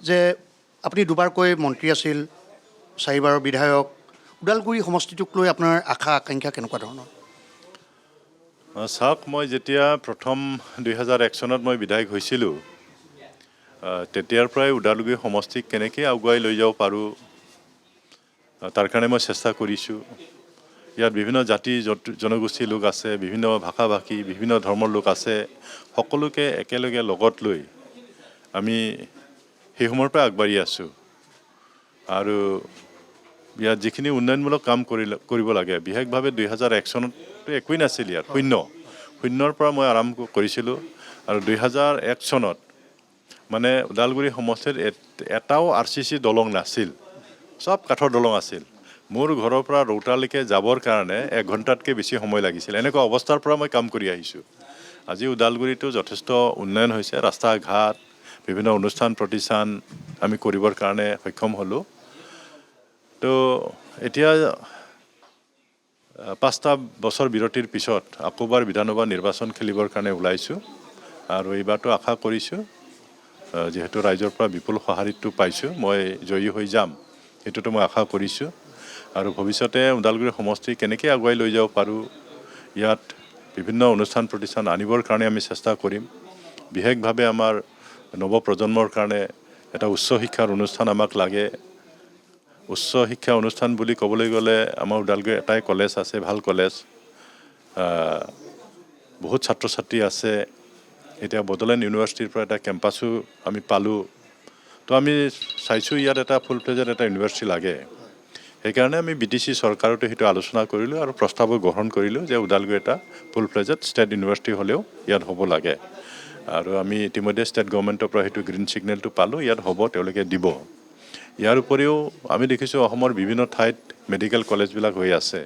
যে আপুনি 2বাৰকৈ মন্ত্ৰী আছিল, 4বাৰৰ বিধায়ক। ওদালগুৰি সমষ্টিটোক লৈ আপোনাৰ আশা আকাংক্ষা কেনেকুৱা ধৰণৰ? চাওক, মই যেতিয়া প্ৰথম 2001 চনত মই বিধায়ক হৈছিলোঁ, তেতিয়াৰ পৰাই ওদালগুৰি সমষ্টিক কেনেকৈ আগুৱাই লৈ যাব পাৰোঁ তাৰ কাৰণে মই চেষ্টা কৰিছোঁ। ইয়াত বিভিন্ন জাতি জনগোষ্ঠীৰ লোক আছে, বিভিন্ন ভাষা ভাষী, বিভিন্ন ধৰ্মৰ লোক আছে। সকলোকে একেলগে লগত লৈ আমি সেই সময়ৰ পৰা আগবাঢ়ি আছোঁ। আৰু ইয়াত যিখিনি উন্নয়নমূলক কাম কৰিব লাগে, বিশেষভাৱে 2001 চনততো একোৱেই নাছিল, ইয়াত শূন্যৰ পৰা মই আৰম্ভ কৰিছিলোঁ। আৰু 2001 চনত মানে ওদালগুৰি সমষ্টিত এটাও RCC দলং নাছিল, চব কাঠৰ দলং আছিল। মোৰ ঘৰৰ পৰা ৰৌতালৈকে যাবৰ কাৰণে 1 ঘণ্টাতকৈ বেছি সময় লাগিছিল। এনেকুৱা অৱস্থাৰ পৰা মই কাম কৰি আহিছোঁ। আজি ওদালগুৰিতো যথেষ্ট উন্নয়ন হৈছে, ৰাস্তা ঘাট, বিভিন্ন অনুষ্ঠান প্ৰতিষ্ঠান আমি কৰিবৰ কাৰণে সক্ষম হ'লোঁ। তো এতিয়া 5টা বছৰ বিৰতিৰ পিছত আকৌবাৰ বিধানসভা নিৰ্বাচন খেলিবৰ কাৰণে ওলাইছোঁ আৰু এইবাৰতো আশা কৰিছোঁ যিহেতু ৰাইজৰ পৰা বিপুল সঁহাৰিটো পাইছোঁ মই জয়ী হৈ যাম সেইটোতো মই আশা কৰিছোঁ আৰু ভৱিষ্যতে ওদালগুৰি সমষ্টি কেনেকৈ আগুৱাই লৈ যাব পাৰোঁ ইয়াত বিভিন্ন অনুষ্ঠান প্ৰতিষ্ঠান আনিবৰ কাৰণে আমি চেষ্টা কৰিম। বিশেষভাৱে আমাৰ নৱপ্ৰজন্মৰ কাৰণে এটা উচ্চ শিক্ষাৰ অনুষ্ঠান আমাক লাগে। উচ্চ শিক্ষা অনুষ্ঠান বুলি ক'বলৈ গ'লে আমাৰ ওদালগুৰি এটাই কলেজ আছে, ভাল কলেজ, বহুত ছাত্ৰ ছাত্ৰী আছে। এতিয়া বড়োলেণ্ড ইউনিভাৰ্চিটিৰ পৰা এটা কেম্পাছো আমি পালোঁ। তো আমি চাইছোঁ ইয়াত এটা ফুল ফ্লেজড এটা ইউনিভাৰ্চিটি লাগে। সেইকাৰণে আমি BTC চৰকাৰতো সেইটো আলোচনা কৰিলোঁ আৰু প্ৰস্তাৱো গ্ৰহণ কৰিলোঁ যে ওদালগুৰি এটা ফুল ফ্লেজড ষ্টেট ইউনিভাৰ্চিটি হ'লেও ইয়াত হ'ব লাগে আৰু আমি ইতিমধ্যে ষ্টেট গভৰ্ণমেণ্টৰ পৰা সেইটো গ্ৰীণ ছিগনেলটো পালোঁ, ইয়াত হ'ব, তেওঁলোকে দিব। ইয়াৰ উপৰিও আমি দেখিছোঁ অসমৰ বিভিন্ন ঠাইত মেডিকেল কলেজবিলাক হৈ আছে।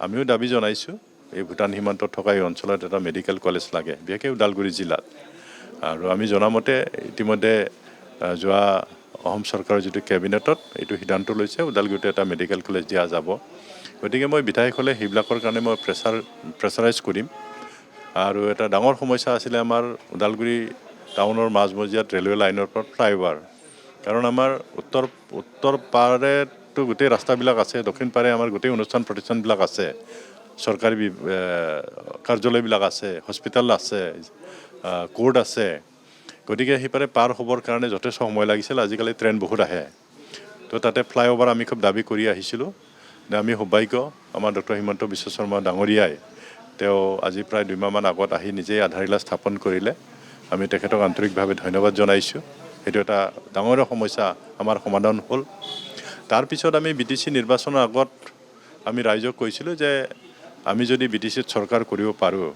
আমিও দাবী জনাইছোঁ এই ভূটান সীমান্তত থকা এই অঞ্চলত এটা মেডিকেল কলেজ লাগে, বিশেষকৈ ওদালগুৰি জিলাত। আৰু আমি জনামতে ইতিমধ্যে যোৱা অসম চৰকাৰৰ যিটো কেবিনেটত এইটো সিদ্ধান্ত লৈছে ওদালগুৰিতে এটা মেডিকেল কলেজ দিয়া যাব। গতিকে মই বিধায়ক হ'লে সেইবিলাকৰ কাৰণে মই প্ৰেছাৰাইজ কৰিম। আৰু এটা ডাঙৰ সমস্যা আছিলে আমাৰ ওদালগুৰি টাউনৰ মাজমজিয়াত ৰেলৱে লাইনৰ পৰা ফ্লাইঅভাৰ, কাৰণ আমাৰ উত্তৰ পাৰেতো গোটেই ৰাস্তাবিলাক আছে, দক্ষিণ পাৰে আমাৰ গোটেই অনুষ্ঠান প্ৰতিষ্ঠানবিলাক আছে, চৰকাৰী কাৰ্যালয়বিলাক আছে, হস্পিটেল আছে, কোৰ্ট আছে। গতিকে সেইপাৰে পাৰ হ'বৰ কাৰণে যথেষ্ট সময় লাগিছিল। আজিকালি ট্ৰেইন বহুত আহে, তো তাতে ফ্লাইঅভাৰ আমি খুব দাবী কৰি আহিছিলোঁ। আমি সৌভাগ্য আমাৰ ডক্টৰ হিমন্ত বিশ্ব শৰ্মা ডাঙৰীয়াই তেওঁ আজি প্ৰায় 2 মাহমান আগত আহি নিজেই আধাৰশিলা স্থাপন কৰিলে। আমি তেখেতক আন্তৰিকভাৱে ধন্যবাদ জনাইছোঁ। সেইটো এটা ডাঙৰ সমস্যা আমাৰ সমাধান হ'ল। তাৰপিছত আমি BTC নিৰ্বাচনৰ আগত আমি ৰাইজক কৈছিলোঁ যে আমি যদি BTCত চৰকাৰ কৰিব পাৰোঁ,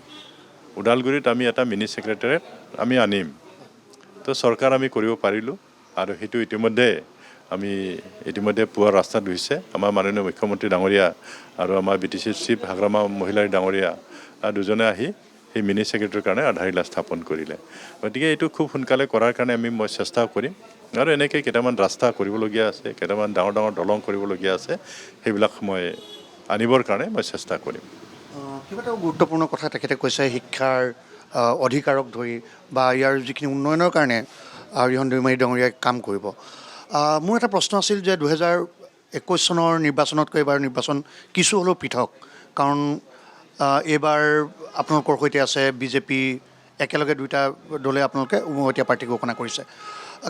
ওদালগুৰিত আমি এটা মিনি ছেক্ৰেটাৰিয়েট আমি আনিম। তো চৰকাৰ আমি কৰিব পাৰিলোঁ আৰু সেইটো ইতিমধ্যে পুৱাৰ ৰাস্তাত হৈছে। আমাৰ মাননীয় মুখ্যমন্ত্ৰী ডাঙৰীয়া আৰু আমাৰ BTCৰ চিফ হাগ্ৰামা মহিলাৰ ডাঙৰীয়া দুজনে আহি সেই মিনি ছেক্ৰেটাৰীৰ কাৰণে আধাৰশিলা স্থাপন কৰিলে। গতিকে এইটো খুব সোনকালে কৰাৰ কাৰণে মই চেষ্টা কৰিম আৰু এনেকৈ কেইটামান ৰাস্তা কৰিবলগীয়া আছে, কেইটামান ডাঙৰ ডাঙৰ দলং কৰিবলগীয়া আছে, সেইবিলাক মই আনিবৰ কাৰণে মই চেষ্টা কৰিম। কিবা এটা গুৰুত্বপূৰ্ণ কথা তেখেতে কৈছে, শিক্ষাৰ অধিকাৰক ধৰি বা ইয়াৰ যিখিনি উন্নয়নৰ কাৰণে ৰিহন দৈমাৰী ডাঙৰীয়াই কাম কৰিব। মোৰ এটা প্ৰশ্ন আছিল যে 2021 চনৰ নিৰ্বাচনতকৈ এইবাৰ নিৰ্বাচন কিছু হ'লেও পৃথক, কাৰণ এইবাৰ আপোনালোকৰ সৈতে আছে BJP, একেলগে দুইটা দলে আপোনালোকে উমৈহতীয়া প্ৰাৰ্থী ঘোষণা কৰিছে।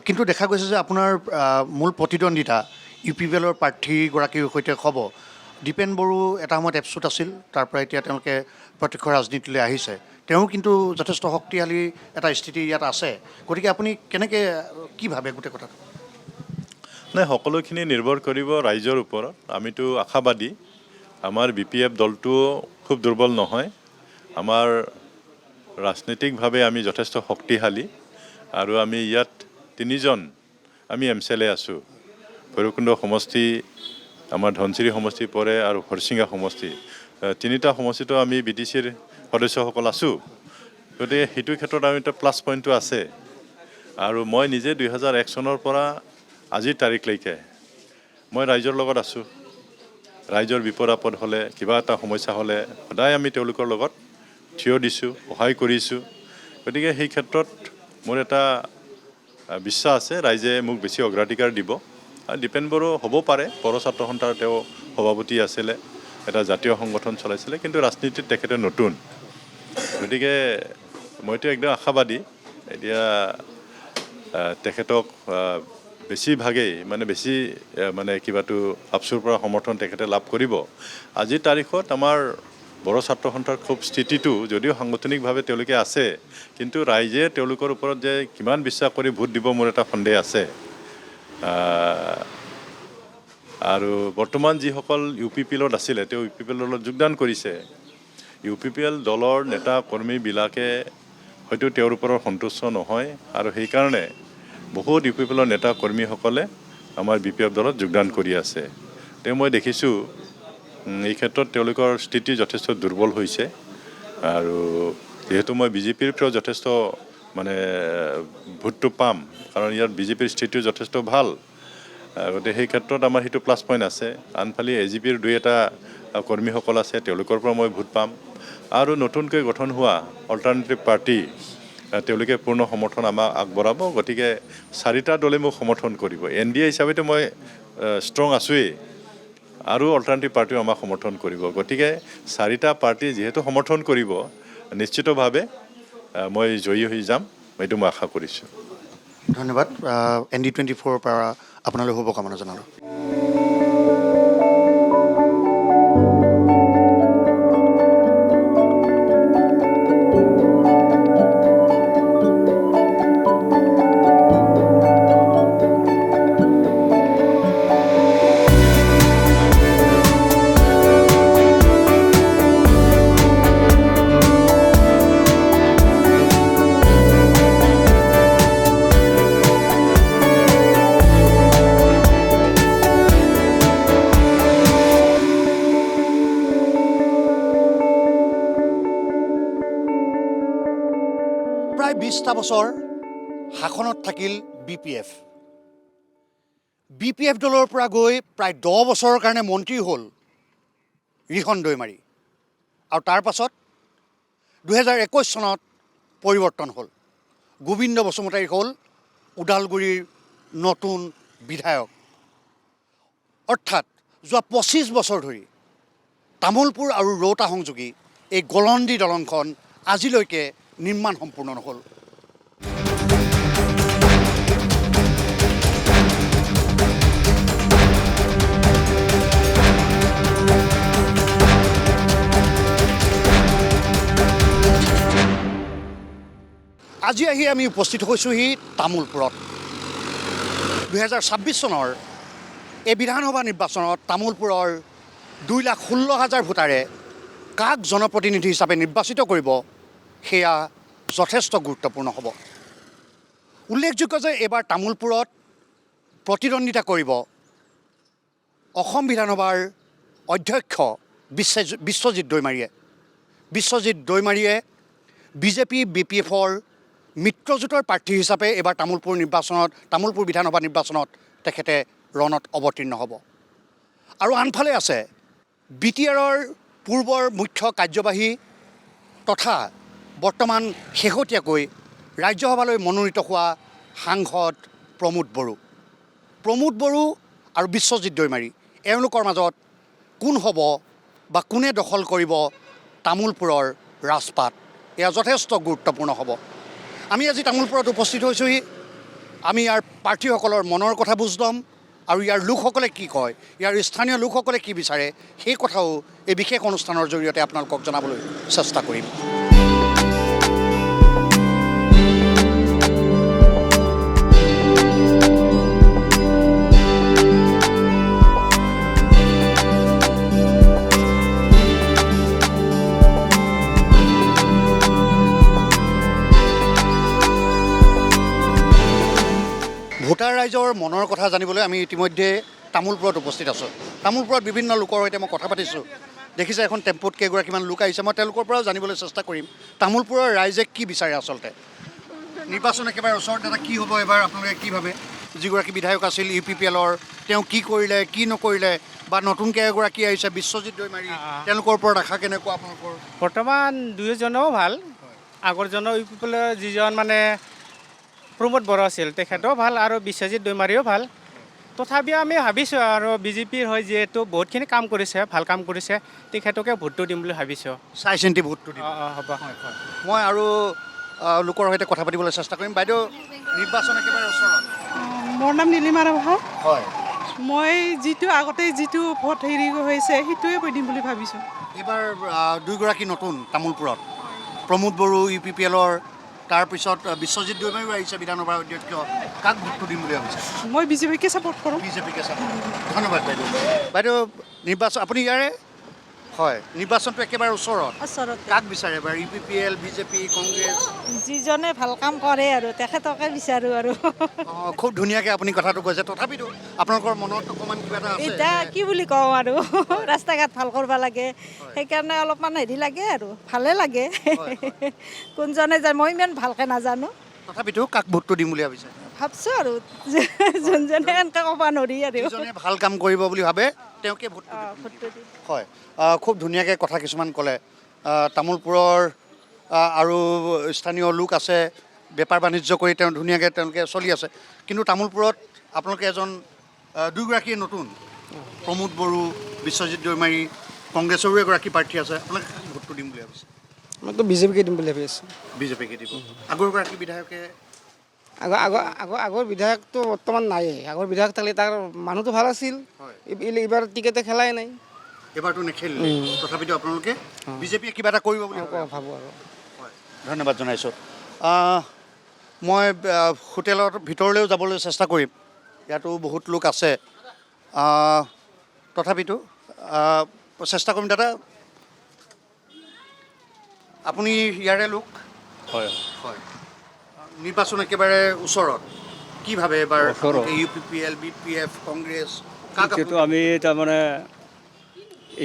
কিন্তু দেখা গৈছে যে আপোনাৰ মূল প্ৰতিদ্বন্দ্বিতা UPPLৰ প্ৰাৰ্থীগৰাকীৰ সৈতে হ'ব। দীপেন বড়ো এটা সময়ত এপছুত আছিল, তাৰ পৰা এতিয়া তেওঁলোকে প্ৰত্যক্ষ ৰাজনীতিলৈ আহিছে। তেওঁ কিন্তু যথেষ্ট শক্তিশালী এটা স্থিতি ইয়াত আছে। গতিকে আপুনি কেনেকৈ কি ভাবে গোটেই কথাটো? নাই, সকলোখিনি নিৰ্ভৰ কৰিব ৰাইজৰ ওপৰত। আমিতো আশাবাদী। আমাৰ BPF দলটোও খুব দুৰ্বল নহয়। আমাৰ ৰাজনৈতিকভাৱে আমি যথেষ্ট শক্তিশালী আৰু আমি ইয়াত 3জন আমি MCLA আছোঁ। ভৈৰৱকুণ্ড সমষ্টি, আমাৰ ধনচিৰি সমষ্টি পৰে আৰু হৰচিঙা সমষ্টি, 3টা সমষ্টিতো আমি BTCৰ সদস্যসকল আছোঁ। গতিকে সেইটো ক্ষেত্ৰত আমি এটা প্লাছ পইণ্টটো আছে। আৰু মই নিজে 2001 চনৰ পৰা আজিৰ তাৰিখলৈকে মই ৰাইজৰ লগত আছোঁ। ৰাইজৰ বিপদ আপদ হ'লে, কিবা এটা সমস্যা হ'লে সদায় আমি তেওঁলোকৰ লগত থিয় দিছোঁ, সহায় কৰিছোঁ। গতিকে সেই ক্ষেত্ৰত মোৰ এটা বিশ্বাস আছে ৰাইজে মোক বেছি অগ্ৰাধিকাৰ দিব। আৰু দীপেন বড়ো হ'ব পাৰে, বড়ো ছাত্ৰ সন্থাৰ তেওঁ সভাপতি আছিলে, এটা জাতীয় সংগঠন চলাইছিলে, কিন্তু ৰাজনীতিত তেখেতে নতুন। গতিকে মইতো একদম আশাবাদী। এতিয়া তেখেতক বেছিভাগেই কিবাটো আপচুৰ পৰা সমৰ্থন তেখেতে লাভ কৰিব। আজিৰ তাৰিখত আমাৰ বড়ো ছাত্ৰ সন্থাৰ খুব স্থিতিটো যদিও সাংগঠনিকভাৱে তেওঁলোকে আছে, কিন্তু ৰাইজে তেওঁলোকৰ ওপৰত যে কিমান বিশ্বাস কৰি ভোট দিব মোৰ এটা সন্দেহ আছে। আৰু বৰ্তমান যিসকল UPPLত আছিলে তেওঁ UPPL দলত যোগদান কৰিছে। UPPL দলৰ নেতা কৰ্মীবিলাকে হয়তো তেওঁৰ ওপৰত সন্তুষ্ট নহয় আৰু সেইকাৰণে বহুত UPPLৰ নেতা কৰ্মীসকলে আমাৰ BPF দলত যোগদান কৰি আছে। মই দেখিছোঁ এই ক্ষেত্ৰত তেওঁলোকৰ স্থিতি যথেষ্ট দুৰ্বল হৈছে। আৰু যিহেতু মই BJPৰ পৰাও যথেষ্ট মানে ভোটটো পাম, কাৰণ ইয়াত বিজেপিৰ স্থিতিও যথেষ্ট ভাল। গতিকে সেই ক্ষেত্ৰত আমাৰ সেইটো প্লাছ পইণ্ট আছে। আনফালে AGPৰ 2-এটা কৰ্মীসকল আছে, তেওঁলোকৰ পৰা মই ভোট পাম। আৰু নতুনকৈ গঠন হোৱা অল্টাৰনেটিভ পাৰ্টি, তেওঁলোকে পূৰ্ণ সমৰ্থন আমাক আগবঢ়াব। গতিকে 4টা দলে মোক সমৰ্থন কৰিব। NDA হিচাপেতো মই ষ্ট্ৰং আছোৱেই, আৰু অল্টাৰনেটিভ পাৰ্টিও আমাক সমৰ্থন কৰিব। গতিকে 4টা পাৰ্টি যিহেতু সমৰ্থন কৰিব, নিশ্চিতভাৱে মই জয়ী হৈ যাম, এইটো মই আশা কৰিছোঁ। ধন্যবাদ। ND24ৰ পৰা আপোনালৈ শুভকামনা জনালোঁ। প্ৰায় 20টা বছৰ শাসনত থাকিল BPF। BPF দলৰ পৰা গৈ প্ৰায় 10 বছৰৰ কাৰণে মন্ত্ৰী হ'ল ৰিহন দৈমাৰী, আৰু তাৰ পাছত 2021 চনত পৰিৱৰ্তন হ'ল। গোবিন্দ বসুমতাৰী হ'ল ওদালগুৰিৰ নতুন বিধায়ক। অৰ্থাৎ যোৱা 25 বছৰ ধৰি তামোলপুৰ আৰু ৰৌতা সংযোগী এই গলন্দি দলংখন আজিলৈকে নিৰ্মাণ সম্পূৰ্ণ নহ'ল। আজি আহি আমি উপস্থিত হৈছোঁহি তামোলপুৰত। 2026 চনৰ এই বিধানসভা নিৰ্বাচনত তামোলপুৰৰ 2,16,000 ভোটাৰে কাক জনপ্ৰতিনিধি হিচাপে নিৰ্বাচিত কৰিব, সেয়া যথেষ্ট গুৰুত্বপূৰ্ণ হ'ব। উল্লেখযোগ্য যে এইবাৰ তামোলপুৰত প্ৰতিদ্বন্দ্বিতা কৰিব অসম বিধানসভাৰ অধ্যক্ষ বিশ্বজিৎ দৈমাৰীয়ে। বিশ্বজিৎ দৈমাৰীয়ে BJP BPFৰ মিত্ৰজোঁটৰ প্ৰাৰ্থী হিচাপে এইবাৰ তামোলপুৰ বিধানসভা নিৰ্বাচনত তেখেতে ৰণত অৱতীৰ্ণ হ'ব। আৰু আনফালে আছে BTRৰ পূৰ্বৰ মুখ্য কাৰ্যবাহী তথা বৰ্তমান শেহতীয়াকৈ ৰাজ্যসভালৈ মনোনীত হোৱা সাংসদ প্ৰমোদ বড়ো আৰু বিশ্বজিৎ দৈমাৰী, এওঁলোকৰ মাজত কোন হ'ব বা কোনে দখল কৰিব তামোলপুৰৰ ৰাজপাট, এয়া যথেষ্ট গুৰুত্বপূৰ্ণ হ'ব। আমি আজি তামোলপুৰত উপস্থিত হৈছোঁহি। আমি ইয়াৰ প্ৰাৰ্থীসকলৰ মনৰ কথা বুজ ল'ম, আৰু ইয়াৰ লোকসকলে কি কয়, ইয়াৰ স্থানীয় লোকসকলে কি বিচাৰে, সেই কথাও এই বিশেষ অনুষ্ঠানৰ জৰিয়তে আপোনালোকক জনাবলৈ চেষ্টা কৰিম। ভোটাৰ ৰাইজৰ মনৰ কথা জানিবলৈ আমি ইতিমধ্যে তামোলপুৰত উপস্থিত আছোঁ। তামোলপুৰত বিভিন্ন লোকৰ সৈতে মই কথা পাতিছোঁ। দেখিছে এখন টেম্পুত কেইগৰাকীমান লোক আহিছে। মই তেওঁলোকৰ পৰাও জানিবলৈ চেষ্টা কৰিম তামোলপুৰৰ ৰাইজে কি বিচাৰে। আচলতে নিৰ্বাচন একেবাৰে ওচৰত, দাদা কি হ'ব এবাৰ, আপোনালোকে কি ভাবে? যিগৰাকী বিধায়ক আছিল UPPLৰ, তেওঁ কি কৰিলে কি নকৰিলে, বা নতুনকৈ এগৰাকী আহিছে বিশ্বজিৎ দৈমাৰী, তেওঁলোকৰ ওপৰত আশা কেনেকুৱা আপোনালোকৰ? বৰ্তমান দুয়োজনেও ভাল। আগৰজনৰ UPPLৰ যিজন মানে প্ৰমোদ বড়ো আছিল, তেখেতেও ভাল, আৰু বিশ্বজিৎ দৈমাৰীও ভাল। তথাপিও আমি ভাবিছোঁ আৰু BJPৰ হয় যিহেতু বহুতখিনি কাম কৰিছে, ভাল কাম কৰিছে, তেখেতকে ভোটটো দিম বুলি ভাবিছোঁ। চাই চিন্তি ভোটটো দিম। হ'ব। মই আৰু লোকৰ সৈতে কথা পাতিবলৈ চেষ্টা কৰিম। বাইদেউ, নিৰ্বাচন একেবাৰে ওচৰত। মোৰ নাম নীলিমা ৰাভা। হয়, মই আগতে যিটো ভোট হেৰি হৈছে সেইটোৱে দিম বুলি ভাবিছোঁ। এইবাৰ দুইগৰাকী নতুন তামোলপুৰত, প্ৰমোদ বড়ো UPPLৰ, তাৰপিছত বিশ্বজিৎ দৈমাৰীও আহিছে বিধানসভাৰ অধ্যক্ষ। কাক ভোটটো দিম বুলি ভাবিছে? মই BJPকে ছাপোৰ্ট কৰোঁ। BJPকে চাপোৰ্ট। ধন্যবাদ বাইদেউ। বাইদেউ, নিৰ্বাচন আপুনি ইয়াৰে? হয়, নিৰ্বাচনটো একেবাৰে ওচৰত। কাক বিচাৰে এবাৰ? UPPL, BJP, Congress? যিজনে ভাল কাম কৰে আৰু তেখেতকে বিচাৰোঁ আৰু। খুব ধুনীয়াকৈ আপুনি কথাটো কৈছে। তথাপিতো আপোনালোকৰ মনত অকণমান কিবা এটা আছে? এতিয়া কি বুলি কওঁ আৰু, ৰাস্তা ঘাট ভাল কৰিব লাগে, সেইকাৰণে অলপমান হেৰি লাগে আৰু, ভালে লাগে। কোনজনে যায় মই ইমান ভালকৈ নাজানো। তথাপিতো কাক ভোটটো দিম বুলি ভাবিছে ভাবছোঁ আৰু যোনজনে এনেকৈ ক'ব নোৱাৰি আৰু যিজনে ভাল কাম কৰিব বুলি ভাবে তেওঁকে ভোটটো দিম। ভোটটো দিম হয় খুব ধুনীয়াকৈ কথা কিছুমান ক'লে তামোলপুৰৰ আৰু স্থানীয় লোক আছে বেপাৰ বাণিজ্য কৰি তেওঁলোকে চলি আছে কিন্তু তামোলপুৰত আপোনালোকে দুগৰাকীয়ে নতুন প্ৰমোদ বড়ো বিশ্বজিৎ দৈমাৰী কংগ্ৰেছৰো এগৰাকী প্ৰাৰ্থী আছে আপোনালোকে কাক ভোটটো দিম বুলি ভাবিছে মইতো বিজেপিকে দিম বুলি ভাবি আছোঁ বিজেপিকে দিব আগৰগৰাকী বিধায়কে আগৰ বিধায়কটো বৰ্তমান নায়েই আগৰ বিধায়ক থাকিলে তাৰ মানুহটো ভাল আছিল হয়। এইবাৰ টিকেটে খেলাই নাই এবাৰতো নেখেলিলে তথাপিতো আপোনালোকে বিজেপিয়ে কিবা এটা কৰিব বুলি ভাবে ভাবোঁ আৰু হয় ধন্যবাদ জনাইছোঁ মই হোটেলৰ ভিতৰলৈও যাবলৈ চেষ্টা কৰিম ইয়াতো বহুত লোক আছে তথাপিতো চেষ্টা কৰিম দাদা আপুনি ইয়াৰে লোক হয় হয় নিৰ্বাচন একেবাৰে ওচৰত কি ভাবে এবাৰ ওচৰত। UPPL BPF কংগ্ৰেছ কাক এতিয়াতো আমি তাৰমানে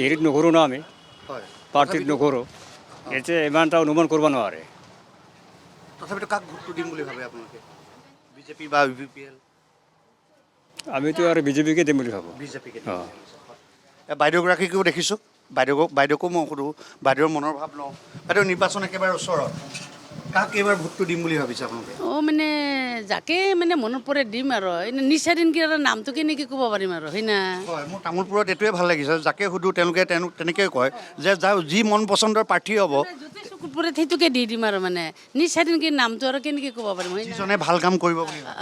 হেৰিত নকৰোঁ না আমি হয় পাৰ্টিত নকৰোঁ এতিয়া ইমান এটা অনুমান কৰিব নোৱাৰে তথাপিতো কাক ভোটটো দিম বুলি ভাবে আপোনালোকে বিজেপি বা UPPL আমিতো আৰু বিজেপিকে দিম বুলি ভাবোঁ বিজেপিকে অঁ বাইদেউগৰাকীকো দেখিছোঁ বাইদেউকো মই সুধোঁ বাইদেউৰ মনৰ ভাৱ লওঁ বাইদেউ নিৰ্বাচন একেবাৰে ওচৰত কাক এইবাৰ ভোটটো দিম বুলি ভাবিছে আপোনালোকে মানে যাকে মানে মনত পৰে দিম আৰু নিচাৰিন কি নামটো কেনেকৈ ক'ব পাৰিম আৰু হয় না হয় মোৰ তামোলপুৰত এইটোৱে ভাল লাগিছে যাকে সুধোঁ তেওঁলোকে তেনেকৈ কয় যে যি মন পচন্দৰ প্ৰাৰ্থী হ'ব য'তে চকুত পৰে সেইটোকে দি দিম আৰু মানে নিচাৰিন কি নামটো আৰু কেনেকৈ ক'ব পাৰিম হয় না যিজনে ভাল কাম কৰিব বুলি ভাবে।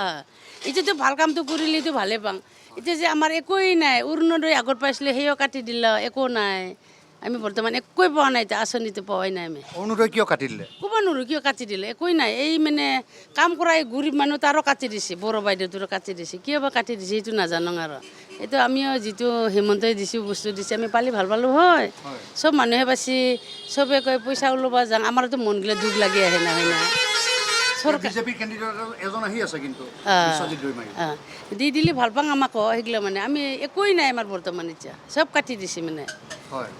এতিয়াতো ভাল কামটো কৰিলেতো ভালে পাওঁ এতিয়া যে আমাৰ একোৱেই নাই অৰুণোদয় আগত পাইছিলোঁ সেইও কাটি দিলে একো নাই আমি বৰ্তমান একোৱেই পোৱা নাই এতিয়া আঁচনিটো পোৱাই নাই আমি অৰুণোদয় কিয় কাটি দিলে ক'ব নোৱাৰোঁ কিয় কাটি দিলে একোৱেই নাই এই মানে কাম কৰা এই গৰীব মানুহ তাৰো কাটি দিছে বড়ো বাইদেউটোৰো কাটি দিছে কিয় বা কাটি দিছে সেইটো নাজানো আৰু এইটো আমিও যিটো হিমন্তই দিছোঁ বস্তু দিছে আমি পালি ভাল পালোঁ হয় চব মানুহে পাইছে চবে কয় পইচা ওলাব যাওঁ আমাৰতো মন গ'লে দুখ লাগি আহে না হয় না চৰকাৰ বিজেপিৰ কেণ্ডিডেট এজন আহি আছে কিন্তু বিশ্বজিৎ দৈমাৰী দি দিলে ভাল পাওঁ আমাক সেইগিলা মানে আমি একোৱেই নাই আমাৰ বৰ্তমান এতিয়া চব কাটি দিছে মানে হয়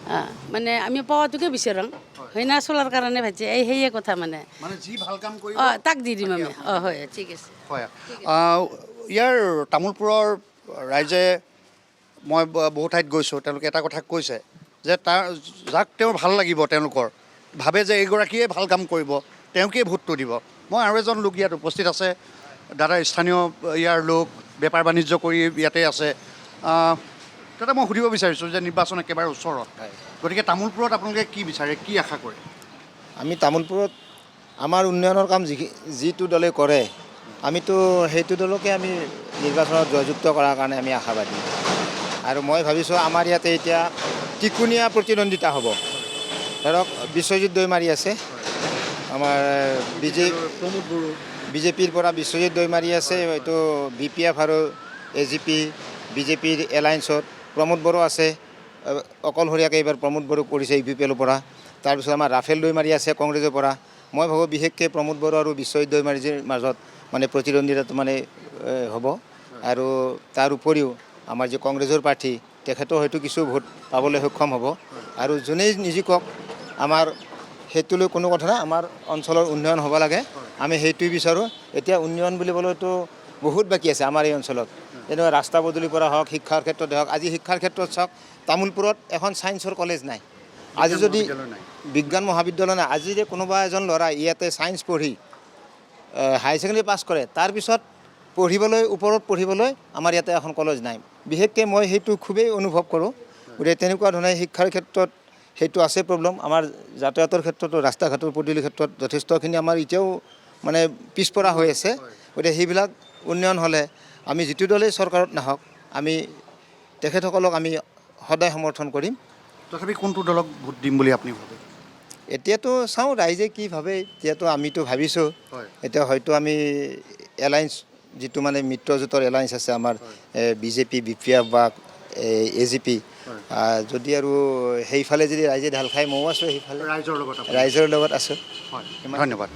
মানে আমি পোৱাটোকে বিচাৰোঁ হয় না চলাৰ কাৰণে ভাইছে সেয়ে কথা মানে মানে যি ভাল কাম কৰিব তাক দি দিম আমি হয় ঠিক আছে হয় ইয়াৰ তামোলপুৰৰ ৰাইজে মই বহু ঠাইত গৈছোঁ তেওঁলোকে এটা কথা কৈছে যে যাক তেওঁৰ ভাল লাগিব তেওঁলোকৰ ভাবে যে এইগৰাকীয়ে ভাল কাম কৰিব তেওঁকেই ভোটটো দিব মই আৰু এজন লোক ইয়াত উপস্থিত আছে দাদা স্থানীয় ইয়াৰ লোক বেপাৰ বাণিজ্য কৰি ইয়াতে আছে দাদা মই সুধিব বিচাৰিছোঁ যে নিৰ্বাচন একেবাৰে ওচৰত গতিকে তামোলপুৰত আপোনালোকে কি বিচাৰে কি আশা কৰে আমি তামোলপুৰত আমাৰ উন্নয়নৰ কাম যিটো দলে কৰে আমিতো সেইটো দলকে আমি নিৰ্বাচনত জয়যুক্ত কৰাৰ কাৰণে আমি আশাবাদী আৰু মই ভাবিছোঁ আমাৰ ইয়াতে এতিয়া টিকুনীয়া প্ৰতিদ্বন্দ্বিতা হ'ব ধৰক বিশ্বজিৎ দৈমাৰী আছে আমাৰ বিজেপিৰ পৰা বিশ্বজিৎ দৈমাৰী আছে এইটো BPF আৰু AGP বিজেপিৰ এলায়েন্সত প্ৰমোদ বড়ো আছে অকলশৰীয়াকৈ এইবাৰ প্ৰমোদ বড়ো কৰিছে UPPLৰ পৰা তাৰপিছত আমাৰ ৰাফেল দৈমাৰী আছে কংগ্ৰেছৰ পৰা মই ভাবোঁ বিশেষকৈ প্ৰমোদ বড়ো আৰু বিশ্বজিৎ দৈমাৰীৰ মাজত মানে প্ৰতিদ্বন্দ্বিতাটো মানে হ'ব আৰু তাৰ উপৰিও আমাৰ যি কংগ্ৰেছৰ প্ৰাৰ্থী তেখেতেও হয়তো কিছু ভোট পাবলৈ সক্ষম হ'ব আৰু যোনেই নিজিকক আমাৰ সেইটোলৈ কোনো কথা নাই আমাৰ অঞ্চলৰ উন্নয়ন হ'ব লাগে আমি সেইটোৱে বিচাৰোঁ এতিয়া উন্নয়ন বুলিবলৈতো বহুত বাকী আছে আমাৰ এই অঞ্চলত যেনেকুৱা ৰাস্তা পদূলিৰ পৰা হওক শিক্ষাৰ ক্ষেত্ৰত হওক আজি শিক্ষাৰ ক্ষেত্ৰত চাওক তামোলপুৰত এখন ছায়েন্সৰ কলেজ নাই আজি যদি বিজ্ঞান মহাবিদ্যালয় নাই আজি যে কোনোবা এজন ল'ৰা ইয়াতে ছায়েন্স পঢ়ি হায়াৰ ছেকেণ্ডেৰী পাছ কৰে তাৰপিছত ওপৰত পঢ়িবলৈ আমাৰ ইয়াতে এখন কলেজ নাই বিশেষকৈ মই সেইটো খুবেই অনুভৱ কৰোঁ গতিকে তেনেকুৱা ধৰণে শিক্ষাৰ ক্ষেত্ৰত সেইটো আছে প্ৰব্লেম আমাৰ যাতায়াতৰ ক্ষেত্ৰতো ৰাস্তা ঘাটৰ পদূলিৰ ক্ষেত্ৰত যথেষ্টখিনি আমাৰ এতিয়াও মানে পিছপৰা হৈ আছে গতিকে সেইবিলাক উন্নয়ন হ'লে আমি যিটো দলেই চৰকাৰত নাহক আমি তেখেতসকলক আমি সদায় সমৰ্থন কৰিম তথাপি কোনটো দলক ভোট দিম বুলি আপুনি ভাবে এতিয়াতো চাওঁ ৰাইজে কি ভাবে এতিয়াতো আমিতো ভাবিছোঁ এতিয়া হয়তো আমি এলায়েন্স যিটো মানে মিত্ৰজোঁটৰ এলায়েন্স আছে আমাৰ BJP BPF বা AGP যদি আৰু সেইফালে যদি ৰাইজে ঢাল খাই ময়ো আছোঁ সেইফালে ৰাইজৰ লগত আছোঁ ধন্যবাদ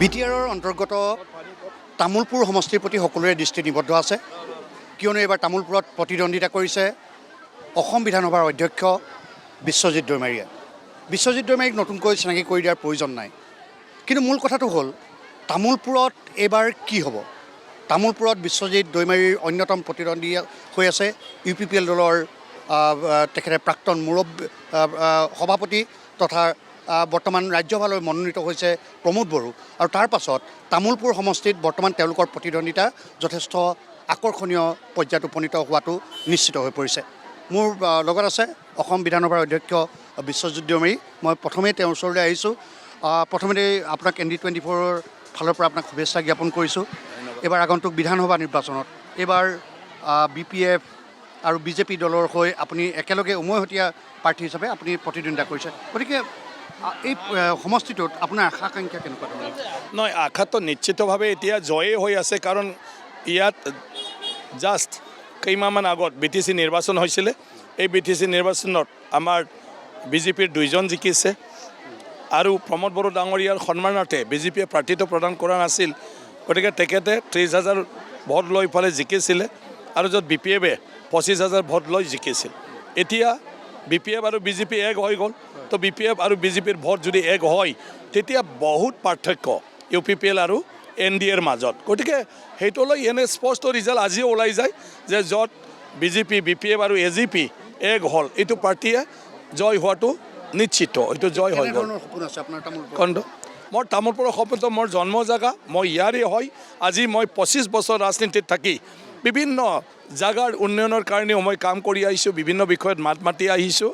BTRৰ অন্তৰ্গত তামোলপুৰ সমষ্টিৰ প্ৰতি সকলোৰে দৃষ্টি নিবদ্ধ আছে কিয়নো এইবাৰ তামোলপুৰত প্ৰতিদ্বন্দ্বিতা কৰিছে অসম বিধানসভাৰ অধ্যক্ষ বিশ্বজিৎ দৈমাৰীয়ে। বিশ্বজিৎ দৈমাৰীক নতুনকৈ চিনাকি কৰি দিয়াৰ প্ৰয়োজন নাই, কিন্তু মূল কথাটো হ'ল তামোলপুৰত এইবাৰ কি হ'ব। তামোলপুৰত বিশ্বজিৎ দৈমাৰীৰ অন্যতম প্ৰতিদ্বন্দ্বী হৈ আছে UPPL দলৰ তেখেতে প্ৰাক্তন মুৰব্বী সভাপতি তথা বৰ্তমান ৰাজ্যসভালৈ মনোনীত হৈছে প্ৰমোদ বড়ো, আৰু তাৰ পাছত তামোলপুৰ সমষ্টিত বৰ্তমান তেওঁলোকৰ প্ৰতিদ্বন্দ্বিতা যথেষ্ট আকৰ্ষণীয় পৰ্যায়ত উপনীত হোৱাটো নিশ্চিত হৈ পৰিছে। মোৰ লগত আছে অসম বিধানসভাৰ অধ্যক্ষ বিশ্বজিৎ দৈমাৰী। মই প্ৰথমে তেওঁৰ ওচৰলৈ আহিছোঁ। প্ৰথমতে আপোনাক ND24ৰ ফালৰ পৰা আপোনাক শুভেচ্ছা জ্ঞাপন কৰিছোঁ। এইবাৰ আগন্তুক বিধানসভা নিৰ্বাচনত এইবাৰ BPF আৰু BJP দলৰ হৈ আপুনি একেলগে উমৈহতীয়া প্ৰাৰ্থী হিচাপে আপুনি প্ৰতিদ্বন্দ্বিতা কৰিছে, গতিকে এই সমষ্টিটোত আপোনাৰ আশা আকাংক্ষা কেনেকুৱা ধৰণৰ? নহয়, আশাটো নিশ্চিতভাৱে এতিয়া জয়েই হৈ আছে, কাৰণ ইয়াত জাষ্ট কেইমাহমান আগত BTC নিৰ্বাচন হৈছিলে। এই BTC নিৰ্বাচনত আমাৰ BJPৰ 2জন জিকিছে, আৰু প্ৰমোদ বড়ো ডাঙৰীয়াৰ সন্মানাৰ্থে BJPয়ে প্ৰাৰ্থীটো প্ৰদান কৰা নাছিল, গতিকে তেখেতে 30,000 ভোট লৈ পেলাই জিকিছিলে, আৰু য'ত BPFে 25,000 ভোট লৈ জিকিছিল। এতিয়া BPF আৰু BJP এক হৈ গ'ল, তো BPF আৰু BJPৰ ভোট যদি এক হয় তেতিয়া বহুত পাৰ্থক্য UPPL আৰু NDAৰ মাজত। গতিকে সেইটোলৈ এনে স্পষ্ট ৰিজাল্ট আজিও ওলাই যায় যে য'ত BJP, BPF আৰু AGP এক হ'ল এইটো পাৰ্টীয়ে জয় হোৱাটো নিশ্চিত, এইটো জয় হৈ গ'ল। কোনটো? মোৰ তামোলপুৰৰ সপোনটো মোৰ জন্ম জেগা, মই ইয়াৰে হয়। আজি মই 25 বছৰ ৰাজনীতিত থাকি বিভিন্ন জাগাৰ উন্নয়নৰ কাৰণেও মই কাম কৰি আহিছোঁ, বিভিন্ন বিষয়ত মাত মাতি আহিছোঁ।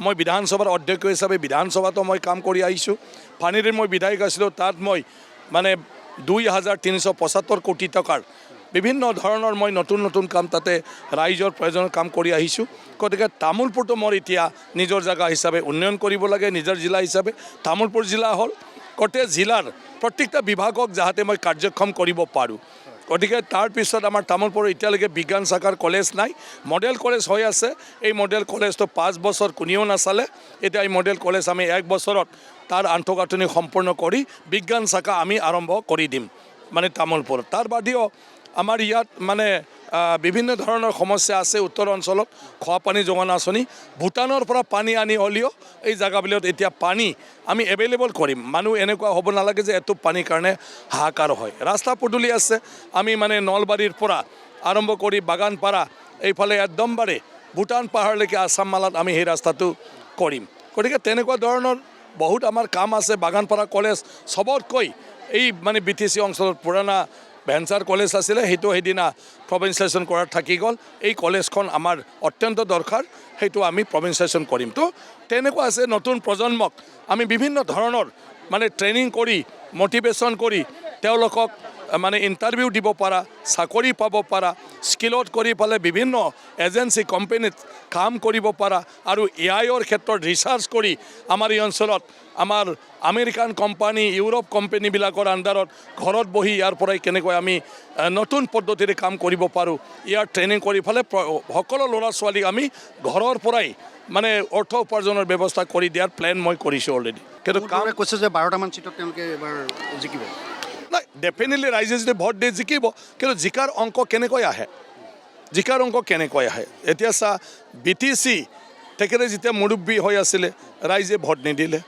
মই বিধানসভাৰ অধ্যক্ষ হিচাপে বিধানসভাতো মই কাম কৰি আহিছোঁ। পানীৰে মই বিধায়ক আছিলোঁ, তাত মই মানে 2,375 কোটি টকাৰ বিভিন্ন ধৰণৰ মই নতুন নতুন কাম তাতে ৰাইজৰ প্ৰয়োজনৰ কাম কৰি আহিছোঁ। গতিকে তামোলপুৰটো মোৰ এতিয়া নিজৰ জেগা হিচাপে উন্নয়ন কৰিব লাগে। নিজৰ জিলা হিচাপে তামোলপুৰ জিলা হ'ল, গোটেই জিলাৰ প্ৰত্যেকটা বিভাগক যাতে মই কাৰ্যক্ষম কৰিব পাৰোঁ। গতিকে তাৰপিছত আমাৰ তামোলপুৰৰ এতিয়ালৈকে বিজ্ঞান শাখাৰ কলেজ নাই, মডেল কলেজ হৈ আছে। এই মডেল কলেজটো 5 বছৰ কোনেও নাচালে, এতিয়া এই মডেল কলেজ আমি 1 বছৰত তাৰ আন্তঃগাঁথনি সম্পূৰ্ণ কৰি বিজ্ঞান শাখা আমি আৰম্ভ কৰি দিম মানে তামোলপুৰত। তাৰ বাদেও আমাৰ ইয়াত মানে বিভিন্ন ধৰণৰ সমস্যা আছে। উত্তৰ অঞ্চলত খোৱাপানী যোগান আঁচনি, ভূটানৰ পৰা পানী আনি হ'লেও এই জেগাবিলাকত এতিয়া পানী আমি এভেইলেবল কৰিম। মানুহ এনেকুৱা হ'ব নালাগে যে এটো পানীৰ কাৰণে হাহাকাৰ হয়। ৰাস্তা পদূলি আছে, আমি মানে নলবাৰীৰ পৰা আৰম্ভ কৰি বাগানপাৰা এইফালে একদমবাৰে ভূটান পাহাৰলৈকে আছাম মালাত আমি সেই ৰাস্তাটো কৰিম। গতিকে তেনেকুৱা ধৰণৰ বহুত আমাৰ কাম আছে। বাগানপাৰা কলেজ চবতকৈ এই মানে BTC অঞ্চলত পুৰণা ভেঞ্চাৰ কলেজ আছিলে, সেইটো সেইদিনা প্ৰভিন্সিয়েশ্যন কৰাত থাকি গ'ল। এই কলেজখন আমাৰ অত্যন্ত দৰকাৰ, সেইটো আমি প্ৰভিন্সিয়েশ্যন কৰিম। তো তেনেকুৱা আছে, নতুন প্ৰজন্মক আমি বিভিন্ন ধৰণৰ মানে ট্ৰেইনিং কৰি মটিভেশ্যন কৰি তেওঁলোকক মানে ইণ্টাৰভিউ দিব পৰা, চাকৰি পাব পৰা, স্কিলত কৰি পেলাই বিভিন্ন এজেঞ্চি কোম্পানীত কাম কৰিব পৰা, আৰু AIৰ ক্ষেত্ৰত ৰিচাৰ্চ কৰি আমাৰ এই অঞ্চলত আমাৰ আমেৰিকান কোম্পানী, ইউৰোপ কোম্পানীবিলাকৰ আণ্ডাৰত ঘৰত বহি ইয়াৰ পৰাই কেনেকৈ আমি নতুন পদ্ধতিৰে কাম কৰিব পাৰোঁ, ইয়াৰ ট্ৰেইনিং কৰি পেলাই সকলো ল'ৰা ছোৱালীক আমি ঘৰৰ পৰাই মানে অৰ্থ উপাৰ্জনৰ ব্যৱস্থা কৰি দিয়াৰ প্লেন মই কৰিছোঁ অলৰেডি। কিন্তু কাম কৈছে যে 12টামান চিটত তেওঁলোকে এবাৰ জিকিব। নাই, ডেফিনেটলি ৰাইজে যদি ভোট দিয়ে জিকিব, কিন্তু জিকাৰ অংক কেনেকৈ আহে, জিকাৰ অংক কেনেকৈ আহে? এতিয়া চা, BTC তেখেতে যেতিয়া মুৰব্বী হৈ আছিলে ৰাইজে ভোট নিদিলে,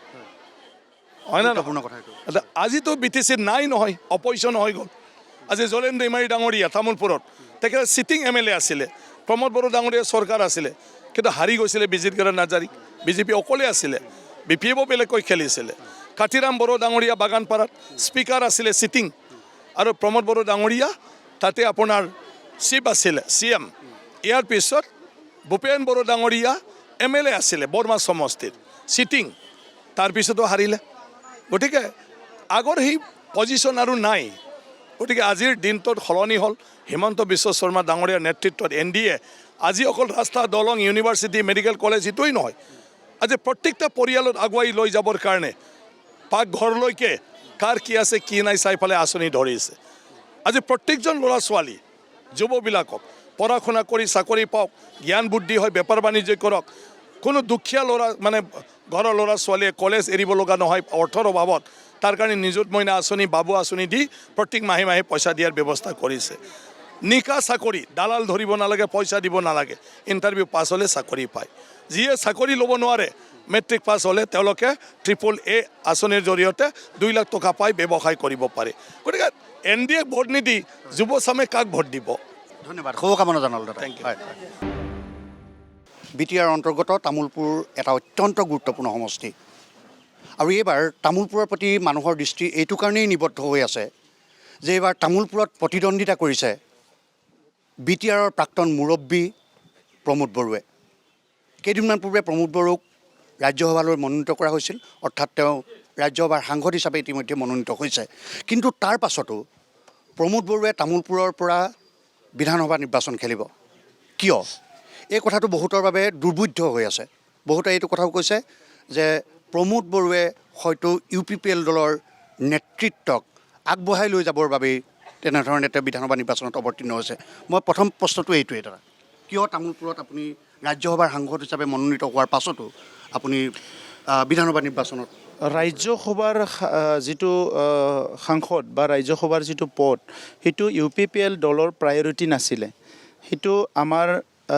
হয় না? আজিতো BTC নাই নহয়, অপজিশ্যন হৈ গ'ল। আজি জলেন দৈমাৰী ডাঙৰীয়া তামোলপুৰত তেখেতে চিটিং MLA আছিলে, প্ৰমোদ বড়ো ডাঙৰীয়া চৰকাৰ আছিলে, কিন্তু হাৰি গৈছিলে বিজিত নাৰ্জাৰী। BJP অকলে আছিলে, BPFও বেলেগকৈ খেলিছিলে। কাতিৰাম বড়ো ডাঙৰীয়া বাগানপাৰাত স্পীকাৰ আছিলে চিটিং, আৰু প্ৰমোদ বড়ো ডাঙৰীয়া তাতে আপোনাৰ চিফ আছিলে CM। ইয়াৰ পিছত ভূপেন বড়ো ডাঙৰীয়া MLA আছিলে বৰমা সমষ্টিৰ চিটিং, তাৰপিছতো হাৰিলে। গতিকে আগৰ সেই পজিশ্যন আৰু নাই। গতিকে আজিৰ দিনটোত সলনি হ'ল। হিমন্ত বিশ্ব শৰ্মা ডাঙৰীয়াৰ নেতৃত্বত NDA আজি অকল ৰাস্তা, দলং, ইউনিভাৰ্চিটি, মেডিকেল কলেজ এইটোৱেই নহয়, আজি প্ৰত্যেকটা পৰিয়ালত আগুৱাই লৈ যাবৰ কাৰণে পাকঘৰলৈকে কাৰ কি আছে কি নাই চাই পেলাই আঁচনি ধৰিছে। আজি প্ৰত্যেকজন ল'ৰা ছোৱালী যুৱবিলাকক পঢ়া শুনা কৰি চাকৰি পাওক, জ্ঞান বুদ্ধি হয়, বেপাৰ বাণিজ্য কৰক, কোনো দুখীয়া ল'ৰা মানে ঘৰৰ ল'ৰা ছোৱালীয়ে কলেজ এৰিব লগা নহয় অৰ্থৰ অভাৱত তাৰ কাৰণে নিযুত মইনা আঁচনি বাবু আঁচনি দি প্ৰত্যেক মাহে মাহে পইচা দিয়াৰ ব্যৱস্থা কৰিছে নিকা চাকৰি দালাল ধৰিব নালাগে পইচা দিব নালাগে ইণ্টাৰভিউ পাছ হ'লে চাকৰি পায় যিয়ে চাকৰি ল'ব নোৱাৰে মেট্ৰিক পাছ হ'লে তেওঁলোকে AAA আঁচনিৰ জৰিয়তে 2 লাখ টকা পাই ব্যৱসায় কৰিব পাৰে গতিকে NDA ভোট নিদি যুৱচামে কাক ভোট দিব ধন্যবাদ শুভকামনা জনালোঁ দাদা Thank you. হয় BTR অন্তৰ্গত তামোলপুৰ এটা অত্যন্ত গুৰুত্বপূৰ্ণ সমষ্টি আৰু এইবাৰ তামোলপুৰৰ প্ৰতি মানুহৰ দৃষ্টি এইটো কাৰণেই নিবদ্ধ হৈ আছে যে এইবাৰ তামোলপুৰত প্ৰতিদ্বন্দ্বিতা কৰিছে BTRৰ প্ৰাক্তন মুৰব্বী প্ৰমোদ বড়োৱে কেইদিনমান পূৰ্বে প্ৰমোদ বড়োক ৰাজ্যসভালৈ মনোনীত কৰা হৈছিল অৰ্থাৎ তেওঁ ৰাজ্যসভাৰ সাংসদ হিচাপে ইতিমধ্যে মনোনীত হৈছে কিন্তু তাৰ পাছতো প্ৰমোদ বড়োৱে তামোলপুৰৰ পৰা বিধানসভা নিৰ্বাচন খেলিব কিয় এই কথাটো বহুতৰ বাবে দুৰ্বোধ্য হৈ আছে বহুতে এইটো কথাও কৈছে যে প্ৰমোদ বড়োৱে হয়তো UPPL দলৰ নেতৃত্বক আগবঢ়াই লৈ যাবৰ বাবেই তেনেধৰণে তেওঁ বিধানসভা নিৰ্বাচনত অৱতীৰ্ণ হৈছে মই প্ৰথম প্ৰশ্নটো এইটোৱেই দাদা কিয় তামোলপুৰত আপুনি ৰাজ্যসভাৰ সাংসদ হিচাপে মনোনীত হোৱাৰ পাছতো আপুনি বিধানসভা নিৰ্বাচনত ৰাজ্যসভাৰ যিটো সাংসদ বা ৰাজ্যসভাৰ যিটো পদ সেইটো UPPL দলৰ প্ৰায়ৰিটি নাছিলে সেইটো আমাৰ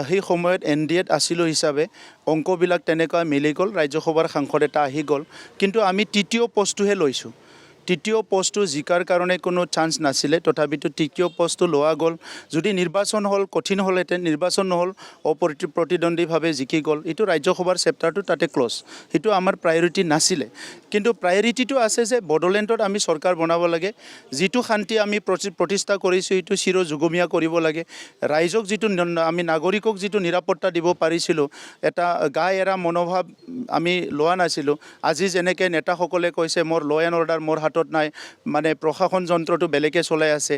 সেই সময়ত NDAত আছিলোঁ হিচাপে অংকবিলাক তেনেকুৱা মিলি গ'ল ৰাজ্যসভাৰ সাংসদ এটা আহি গ'ল কিন্তু আমি তৃতীয় পষ্টটোহে লৈছোঁ তৃতীয় পষ্টটো জিকাৰ কাৰণে কোনো চান্স নাছিলে তথাপিতো তৃতীয় পষ্টটো লোৱা গ'ল যদি নিৰ্বাচন হ'ল কঠিন হ'লহেঁতেন নিৰ্বাচন নহ'ল প্ৰতিদ্বন্দ্বীভাৱে জিকি গ'ল এইটো ৰাজ্যসভাৰ চেপ্টাৰটো তাতে ক্ল'জ সেইটো আমাৰ প্ৰায়ৰিটি নাছিলে কিন্তু প্ৰায়ৰিটিটো আছে যে বড়োলেণ্ডত আমি চৰকাৰ বনাব লাগে যিটো শান্তি আমি প্ৰতিষ্ঠা কৰিছোঁ সেইটো চিৰ যুগমীয়া কৰিব লাগে ৰাইজক যিটো আমি নাগৰিকক যিটো নিৰাপত্তা দিব পাৰিছিলোঁ এটা গা এৰা মনোভাৱ আমি লোৱা নাছিলোঁ আজি যেনেকৈ নেতাসকলে কৈছে মোৰ ল' এণ্ড অৰ্ডাৰ মোৰ হাতত নাই মানে প্ৰশাসন যন্ত্ৰটো বেলেগে চলাই আছে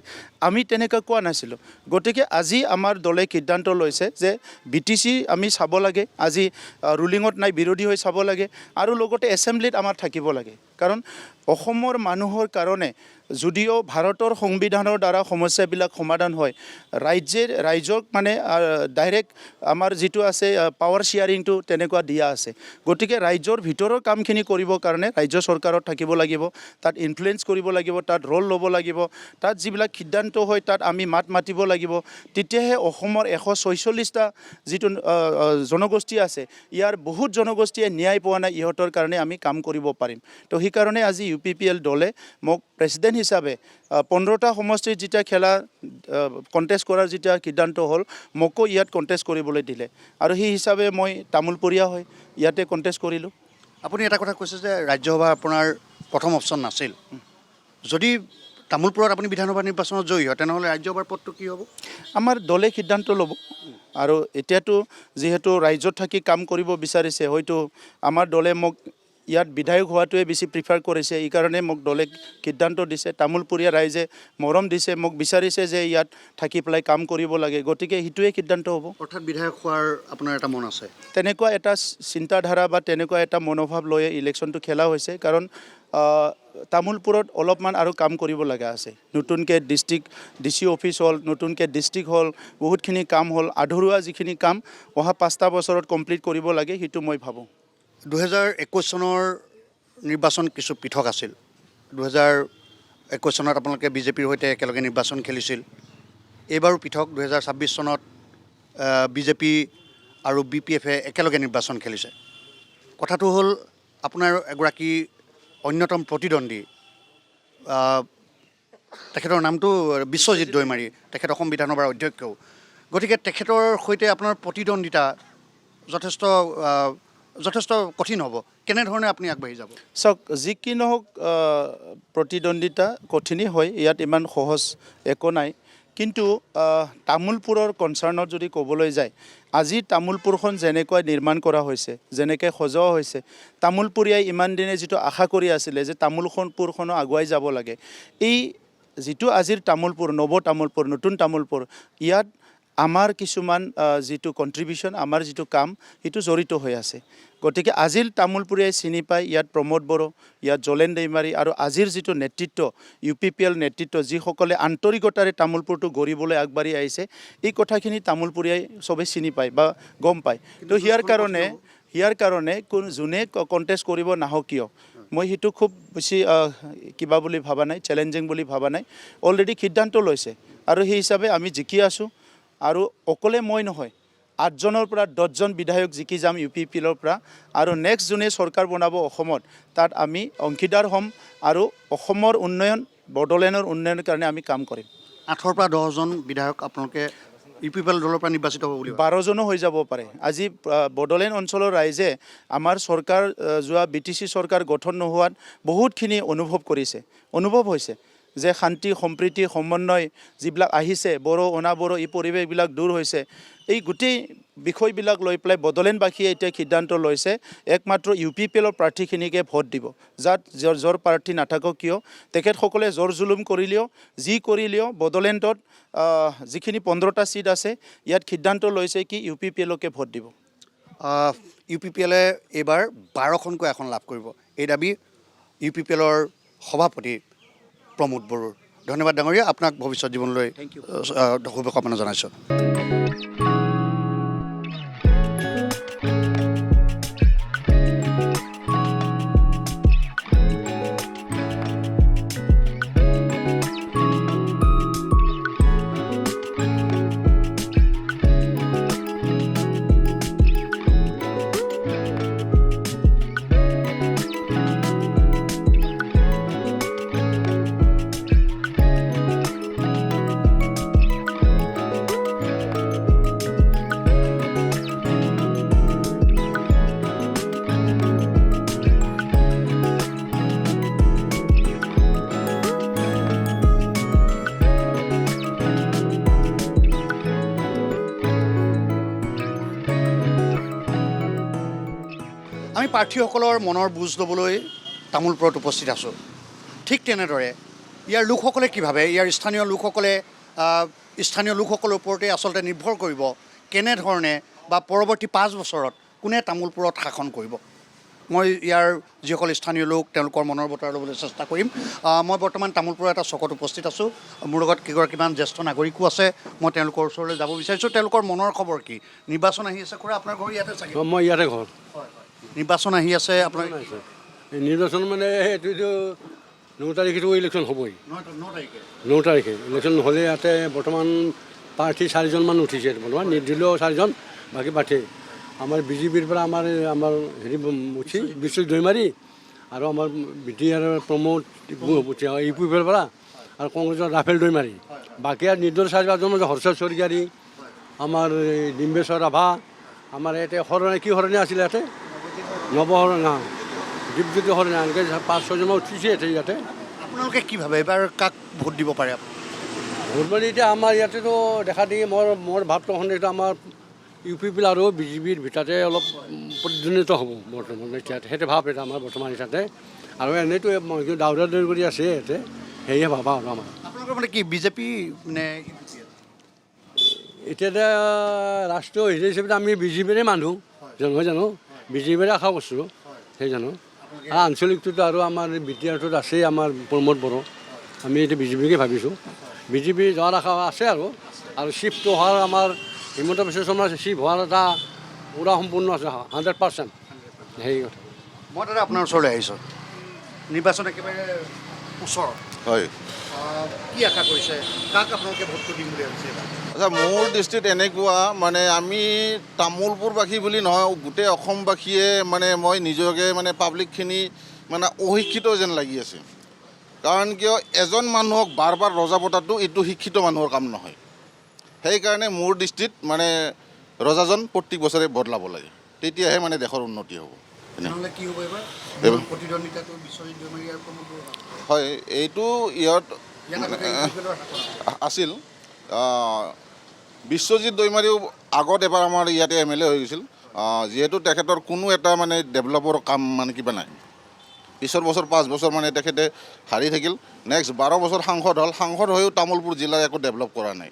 আমি তেনেকৈ কোৱা নাছিলোঁ গতিকে আজি আমাৰ দলে সিদ্ধান্ত লৈছে যে BTC আমি চাব লাগে আজি ৰুলিঙত নাই বিৰোধী হৈ চাব লাগে আৰু লগতে এছেম্বলিত আমাৰ থাকিব লাগে কাৰণ অসমৰ মানুহৰ কাৰণে যদিও ভাৰতৰ সংবিধানৰ দ্বাৰা সমস্যাবিলাক সমাধান হয় ৰাইজক মানে ডাইৰেক্ট আমাৰ যিটো আছে পাৱাৰ শ্বেয়াৰিংটো তেনেকুৱা দিয়া আছে গতিকে ৰাইজৰ ভিতৰৰ কামখিনি কৰিবৰ কাৰণে ৰাজ্য চৰকাৰত থাকিব লাগিব তাত ইনফ্লুৱেঞ্চ কৰিব লাগিব তাত ৰোল ল'ব লাগিব তাত যিবিলাক সিদ্ধান্ত হয় তাত আমি মাত মাতিব লাগিব তেতিয়াহে অসমৰ 146টা যিটো জনগোষ্ঠী আছে ইয়াৰ বহুত জনগোষ্ঠীয়ে ন্যায় পোৱা নাই ইহঁতৰ কাৰণে আমি কাম কৰিব পাৰিম তো সেইকাৰণে আজি UPPL দলে মোক প্ৰেচিডেণ্ট হিচাপে 15টা সমষ্টিত যেতিয়া খেলা কণ্টেষ্ট কৰাৰ যেতিয়া সিদ্ধান্ত হ'ল মোকো ইয়াত কণ্টেষ্ট কৰিবলৈ দিলে আৰু সেই হিচাপে মই তামোলপুৰীয়া হৈ ইয়াতে কণ্টেষ্ট কৰিলোঁ আপুনি এটা কথা কৈছে যে ৰাজ্যসভা আপোনাৰ প্ৰথম অপশ্যন নাছিল যদি তামোলপুৰত আপুনি বিধানসভা নিৰ্বাচনত জয়ী হয় তেনেহ'লে ৰাজ্যসভাৰ পদটো কি হ'ব আমাৰ দলে সিদ্ধান্ত ল'ব আৰু এতিয়াতো যিহেতু ৰাজ্যত থাকি কাম কৰিব বিচাৰিছে হয়তো আমাৰ দলে মোক ইয়াত বিধায়ক হোৱাটোৱে বেছি প্ৰিফাৰ কৰিছে এইকাৰণে মোক দলে সিদ্ধান্ত দিছে তামোলপুৰীয়া ৰাইজে মৰম দিছে মোক বিচাৰিছে যে ইয়াত থাকি পেলাই কাম কৰিব লাগে গতিকে সেইটোৱে সিদ্ধান্ত হ'ব অৰ্থাৎ বিধায়ক হোৱাৰ আপোনাৰ এটা মন আছে তেনেকুৱা এটা চিন্তাধাৰা বা তেনেকুৱা এটা মনোভাৱ লৈ ইলেকশ্যনটো খেলা হৈছে কাৰণ তামোলপুৰত অলপমান আৰু কাম কৰিব লগা আছে নতুনকৈ ডিষ্ট্ৰিক্ট DC অফিচ হ'ল নতুনকৈ ডিষ্ট্ৰিক্ট হ'ল বহুতখিনি কাম হ'ল আধৰুৱা যিখিনি কাম অহা 5টা বছৰত কমপ্লিট কৰিব লাগে সেইটো মই ভাবোঁ 2021 চনৰ নিৰ্বাচন কিছু পৃথক আছিল 2021 চনত আপোনালোকে BJPৰ সৈতে একেলগে নিৰ্বাচন খেলিছিল এইবাৰো পৃথক 2026 চনত BJP আৰু BPF একেলগে নিৰ্বাচন খেলিছে কথাটো হ'ল আপোনাৰ এগৰাকী অন্যতম প্ৰতিদ্বন্দ্বী তেখেতৰ নামটো বিশ্বজিৎ দৈমাৰী তেখেত অসম বিধানসভাৰ অধ্যক্ষও গতিকে তেখেতৰ সৈতে আপোনাৰ প্ৰতিদ্বন্দ্বিতা যথেষ্ট কঠিন হ'ব কেনেধৰণে আপুনি আগবাঢ়ি যাব চাওক যি কি নহওক প্ৰতিদ্বন্দ্বিতা কঠিনেই হয় ইয়াত ইমান সহজ একো নাই কিন্তু তামোলপুৰৰ কনচাৰ্ণত যদি ক'বলৈ যায় আজি তামোলপুৰখন যেনেকৈ নিৰ্মাণ কৰা হৈছে যেনেকৈ সজোৱা হৈছে তামোলপুৰীয়াই ইমান দিনে যিটো আশা কৰি আছিলে যে তামোলপুৰখনো আগুৱাই যাব লাগে এই যিটো আজিৰ তামোলপুৰ নতুন তামোলপুৰ ইয়াত আমাৰ কিছুমান যিটো কণ্ট্ৰিবিউশ্যন আমাৰ যিটো কাম সেইটো জড়িত হৈ আছে গতিকে আজিৰ তামোলপুৰীয়াই চিনি পায় ইয়াত প্ৰমোদ বড়ো ইয়াত জলেন দৈমাৰী আৰু আজিৰ যিটো নেতৃত্ব UPPL নেতৃত্ব যিসকলে আন্তৰিকতাৰে তামোলপুৰটো গঢ়িবলৈ আগবাঢ়ি আহিছে এই কথাখিনি তামোলপুৰীয়াই চবেই চিনি পায় বা গম পায় তো ইয়াৰ কাৰণে যোনে কণ্টেষ্ট কৰিব নাহক কিয় মই সেইটো খুব বেছি কিবা বুলি ভাবা নাই, চেলেঞ্জিং বুলি ভাবা নাই। অলৰেডি সিদ্ধান্ত লৈছে আৰু সেই হিচাপে আমি জিকি আছোঁ। আৰু অকলে মই নহয়, 8জনৰ পৰা 10জন বিধায়ক জিকি যাম UPPL পৰা। আৰু নেক্সট যোনে চৰকাৰ বনাব অসমত, তাত আমি অংশীদাৰ হ'ম আৰু অসমৰ উন্নয়ন, বড়োলেণ্ডৰ উন্নয়নৰ কাৰণে আমি কাম কৰিম। 8ৰ পৰা 10জন বিধায়ক আপোনালোকে UPPL দলৰ পৰা নিৰ্বাচিত হ'ব বুলি 12জনো হৈ যাব পাৰে। আজি বড়োলেণ্ড অঞ্চলৰ ৰাইজে আমাৰ চৰকাৰ যোৱা BTC চৰকাৰ গঠন নোহোৱাত বহুতখিনি অনুভৱ হৈছে যে শান্তি সম্প্ৰীতি সমন্বয় যিবিলাক আহিছে, বড়ো অনাবড়ো এই পৰিৱেশবিলাক দূৰ হৈছে। এই গোটেই বিষয়বিলাক লৈ পেলাই বড়োলেণ্ডবাসীয়ে এতিয়া সিদ্ধান্ত লৈছে একমাত্ৰ UPPL প্ৰাৰ্থীখিনিকে ভোট দিব। য'ৰ প্ৰাৰ্থী নাথাকক কিয়, তেখেতসকলে জোৰ জুলুম কৰিলেও যি কৰিলেও বড়োলেণ্ডত যিখিনি 15টা ছিট আছে ইয়াত সিদ্ধান্ত লৈছে কি UPPLকে ভোট দিব। UPPLে এইবাৰ 12খনকৈ আসন লাভ কৰিব, এই দাবী UPPLৰ সভাপতি প্ৰমোদ বড়োৰ। ধন্যবাদ ডাঙৰীয়া, আপোনাক ভৱিষ্যত জীৱনলৈ শুভকামনা জনাইছোঁ। আমি প্ৰাৰ্থীসকলৰ মনৰ বুজ ল'বলৈ তামোলপুৰত উপস্থিত আছোঁ। ঠিক তেনেদৰে ইয়াৰ লোকসকলে কি ভাবে, ইয়াৰ স্থানীয় লোকসকলৰ ওপৰতে আচলতে নিৰ্ভৰ কৰিব কেনেধৰণে বা পৰৱৰ্তী 5 বছৰত কোনে তামোলপুৰত শাসন কৰিব। মই ইয়াৰ যিসকল স্থানীয় লোক তেওঁলোকৰ মনৰ বতৰা ল'বলৈ চেষ্টা কৰিম। মই বৰ্তমান তামোলপুৰৰ এটা চকত উপস্থিত আছোঁ। মোৰ লগত কেইগৰাকীমান জ্যেষ্ঠ নাগৰিকো আছে। মই তেওঁলোকৰ ওচৰলৈ যাব বিচাৰিছোঁ। তেওঁলোকৰ মনৰ খবৰ কি? নিৰ্বাচন আহি আছে, খুৰা আপোনাৰ ঘৰ ইয়াতে চাগে? মই ইয়াতে ঘৰ। নিৰ্বাচন আহি আছে আপোনাৰ? নিৰ্বাচন মানে এইটো 9 তাৰিখেতো ইলেকশ্যন হ'বই। 9 তাৰিখে ইলেকশ্যন নহ'লে ইয়াতে বৰ্তমান প্ৰাৰ্থী 4জনমান উঠিছে। বৰ্তমান নিৰ্দলীয় 4জন, বাকী প্ৰাৰ্থী আমাৰ BJPৰ পৰা আমাৰ হেৰি উঠি বিশ্বজিৎ দৈমাৰী আৰু আমাৰ BTR প্ৰমোদ UPPৰ পৰা আৰু কংগ্ৰেছৰ ৰাফেল দৈমাৰী। বাকী আৰু নিৰ্দলীয় 4জন মানে হৰ্ষ স্বৰ্গীয়াৰী, আমাৰ ডিম্বেশ্বৰ ৰাভা, আমাৰ ইয়াতে কি শৰণীয়া আছিলে ইয়াতে নৱশৰণা, দীপজ্যোতি শৰণীয়া, এনেকৈ 5-6জনমান উঠিছে ইয়াতে। আপোনালোকে কি ভাবে এবাৰ কাক ভোট দিব পাৰে? ভোট মানে এতিয়া আমাৰ ইয়াতেতো দেখা দি মোৰ ভাৱটো সন্দেহটো আমাৰ UPPL আৰু BJPৰ ভিতৰতে অলপ প্ৰতিদ্বন্দ্বিতা হ'ব বৰ্তমান এতিয়াতে, সেইটো ভাৱ এটা আমাৰ বৰ্তমান এতিয়াতে। আৰু এনেইতো দাউৰা দৌৰ কৰি আছে ইয়াতে, সেয়ে ভাবা আৰু আমাৰ। আপোনালোকৰ মানে কি BJP নে? এতিয়া ৰাষ্ট্ৰীয় হেৰি হিচাপে আমি BJPৰে মানুহ নহয় জানো, BJPৰে আশা কৰিছোঁ সেই জানো। আৰু আঞ্চলিকটোতো আৰু আমাৰ BTRটোত আছেই আমাৰ প্ৰমোদ বড়ো, আমি এতিয়া BJPকে ভাবিছোঁ। BJP যোৱাৰ আশা আছে আৰু চিফটো হোৱাৰ আমাৰ হিমন্ত বিশ্ব শৰ্মাৰ চিফ হোৱাৰ এটা পূৰা সম্পূৰ্ণ আছে 100%। সেই কথা। মই দাদা আপোনাৰ ওচৰলৈ আহিছোঁ। নিৰ্বাচন একেবাৰে ওচৰত, হয়। কি আশা কৰিছে, কাক আপোনালোকে ভোটটো দিম বুলি ভাবিছে? আচ্ছা, মোৰ দৃষ্টিত এনেকুৱা মানে আমি তামোলপুৰবাসী বুলি নহয়, গোটেই অসমবাসীয়ে মানে মই নিজকে মানে পাব্লিকখিনি মানে অশিক্ষিত যেন লাগি আছে। কাৰণ কিয় এজন মানুহক বাৰ বাৰ ৰজা পতাটো এইটো শিক্ষিত মানুহৰ কাম নহয়। সেইকাৰণে মোৰ দৃষ্টিত মানে ৰজাজন প্ৰত্যেক বছৰে বদলাব লাগে, তেতিয়াহে মানে দেশৰ উন্নতি হ'ব। হয়, এইটো ইয়াত আছিল। বিশ্বজিৎ দৈমাৰীও আগত এবাৰ আমাৰ ইয়াতে MLA হৈ গৈছিল। যিহেতু তেখেতৰ কোনো এটা মানে ডেভেলপৰ কাম মানে কিবা নাই, পিছৰ বছৰ 5 বছৰ মানে তেখেতে হাৰি থাকিল। নেক্সট 12 বছৰ সাংসদ হ'ল, সাংসদ হৈও তামোলপুৰ জিলাৰ একো ডেভেলপ কৰা নাই।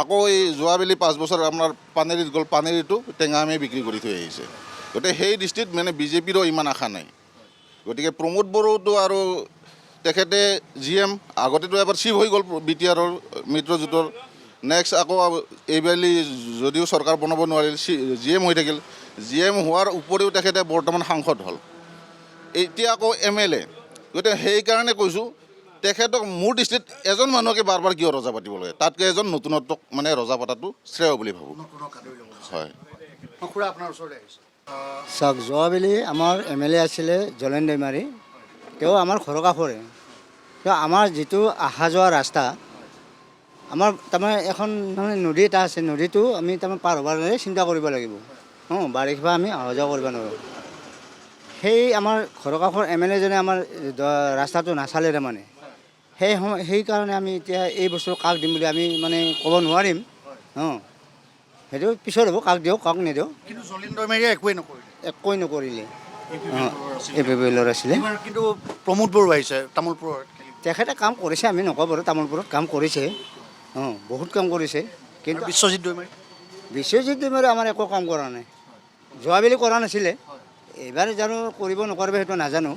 আকৌ এই যোৱাবেলি 5 বছৰ আপোনাৰ পানেৰীত গ'ল, পানেৰীটো টেঙামে বিক্ৰী কৰি থৈ আহিছে। গতিকে সেই দৃষ্টিত মানে BJPৰো ইমান আশা নাই। গতিকে প্ৰমোদ বড়োতো আৰু তেখেতে GM আগতেতো এবাৰ চিফ হৈ গ'ল BTRৰ মিত্ৰজোঁটৰ, নেক্সট আকৌ এইবেলি যদিও চৰকাৰ বনাব নোৱাৰিল জি এম হৈ থাকিল জি এম হোৱাৰ উপৰিও তেখেতে বৰ্তমান সাংসদ হ'ল এতিয়া আকৌ MLA গতিকে সেইকাৰণে কৈছোঁ তেখেতক মোৰ দৃষ্টিত এজন মানুহকে বাৰ বাৰ কিয় ৰজা পাতিব লাগে তাতকৈ এজন নতুনত্বক মানে ৰজা পতাটো শ্ৰেয় বুলি ভাবোঁ হয় খুৰা আপোনাৰ ওচৰলৈ আহিছে চাওক যোৱাবেলি আমাৰ MLA আছিলে জলেন দৈমাৰী তেওঁ আমাৰ ঘৰৰ কাষৰে তেওঁ আমাৰ যিটো অহা যোৱা ৰাস্তা আমাৰ তাৰমানে এখন তাৰমানে নদী এটা আছে নদীটো আমি তাৰমানে পাৰ হ'বৰ কাৰণে চিন্তা কৰিব লাগিব বাৰিষা আমি অহা যোৱা কৰিব নোৱাৰোঁ সেই আমাৰ ঘৰৰ কাষৰ MLA জনে আমাৰ ৰাস্তাটো নাচালে তাৰমানে সেইকাৰণে আমি এতিয়া এই বস্তু কাক দিম বুলি আমি মানে ক'ব নোৱাৰিম সেইটো পিছত হ'ব কাক দিওঁ কাক নিদিওঁ কিন্তু জলেন দৈমাৰীয়ে একোৱেই নকৰিলে APPL আছিলে কিন্তু প্ৰমোদ বড়ো আহিছে তামোলপুৰৰ তেখেতে কাম কৰিছে আমি নকওঁ বাৰু তামোলপুৰত কাম কৰিছে বহুত কাম কৰিছে কিন্তু বিশ্বজিৎ দৈমাৰী আমাৰ একো কাম কৰা নাই যোৱাবেলি কৰা নাছিলে এইবাৰ জানো কৰিব নকৰিব সেইটো নাজানো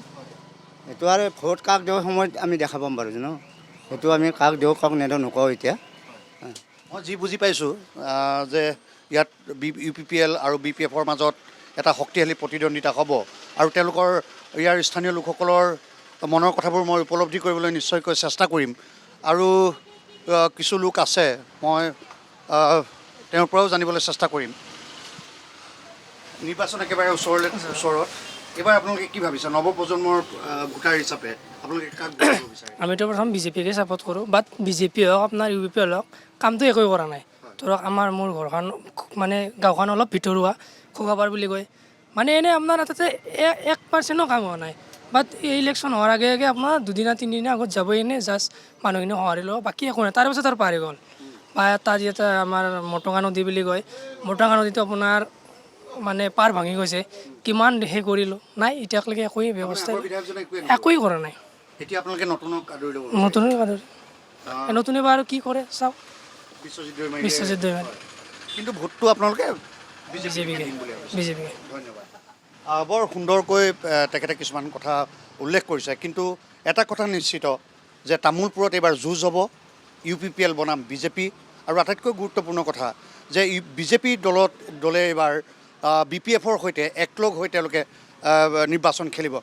সেইটো আৰু ভোট কাক দিওঁ সময়ত আমি দেখা পাম বাৰু জানো সেইটো আমি কাক দিওঁ কাক নিদিওঁ নকওঁ এতিয়া মই যি বুজি পাইছোঁ যে ইয়াত UPPL আৰু BPFৰ মাজত এটা শক্তিশালী প্ৰতিদ্বন্দ্বিতা হ'ব আৰু তেওঁলোকৰ ইয়াৰ স্থানীয় লোকসকলৰ মনৰ কথাবোৰ মই উপলব্ধি কৰিবলৈ নিশ্চয়কৈ চেষ্টা কৰিম আৰু কিছু লোক আছে মই তেওঁৰ পৰাও জানিবলৈ চেষ্টা কৰিম নিৰ্বাচন একেবাৰে ওচৰত এইবাৰ আপোনালোকে কি ভাবিছে নৱপ্ৰজন্মৰ ভোটাৰ হিচাপে আপোনালোকে কাক বিচাৰে আমিতো প্ৰথম BJPকে ছাপোৰ্ট কৰোঁ বাট BJP হওক আপোনাৰ UPPL হওক কামটো একোৱে কৰা নাই ধৰক মোৰ ঘৰখন মানে গাঁওখন অলপ ভিতৰুৱা খোগাবাৰ বুলি কয় মানে এনেই আপোনাৰ তাতে 1% কাম হোৱা নাই বাট এই ইলেকশ্যন হোৱাৰ আগে আগে আপোনাৰ 2-3 দিন আগত যাবই এনেই জাষ্ট মানুহখিনি সঁহাৰি ল'ব বাকী একো নাই তাৰপিছত আৰু পাৰি গ'ল বা তাৰ যিহেতু আমাৰ মটঙা নদী বুলি কয় মটঙা নদীটো আপোনাৰ মানে পাৰ ভাঙি গৈছে কিমান সেই কৰিলোঁ নাই এতিয়ালৈকে একোৱেই ব্যৱস্থা একোৱেই কৰা নাই এতিয়া আপোনালোকে নতুনক আদৰি ল'ব নতুনে বা আৰু কি কৰে চাওক বিশ্বজিৎ দৈমাৰী কিন্তু ভোটটো আপোনালোকে BJPকে ধন্যবাদ বৰ সুন্দৰকৈ তেখেতে কিছুমান কথা উল্লেখ কৰিছে কিন্তু এটা কথা নিশ্চিত যে তামোলপুৰত এইবাৰ যুঁজ হ'ব UPPL বনাম BJP আৰু আটাইতকৈ গুৰুত্বপূৰ্ণ কথা যে BJP দলে এইবাৰ BPFৰ সৈতে একলগ হৈ তেওঁলোকে নিৰ্বাচন খেলিব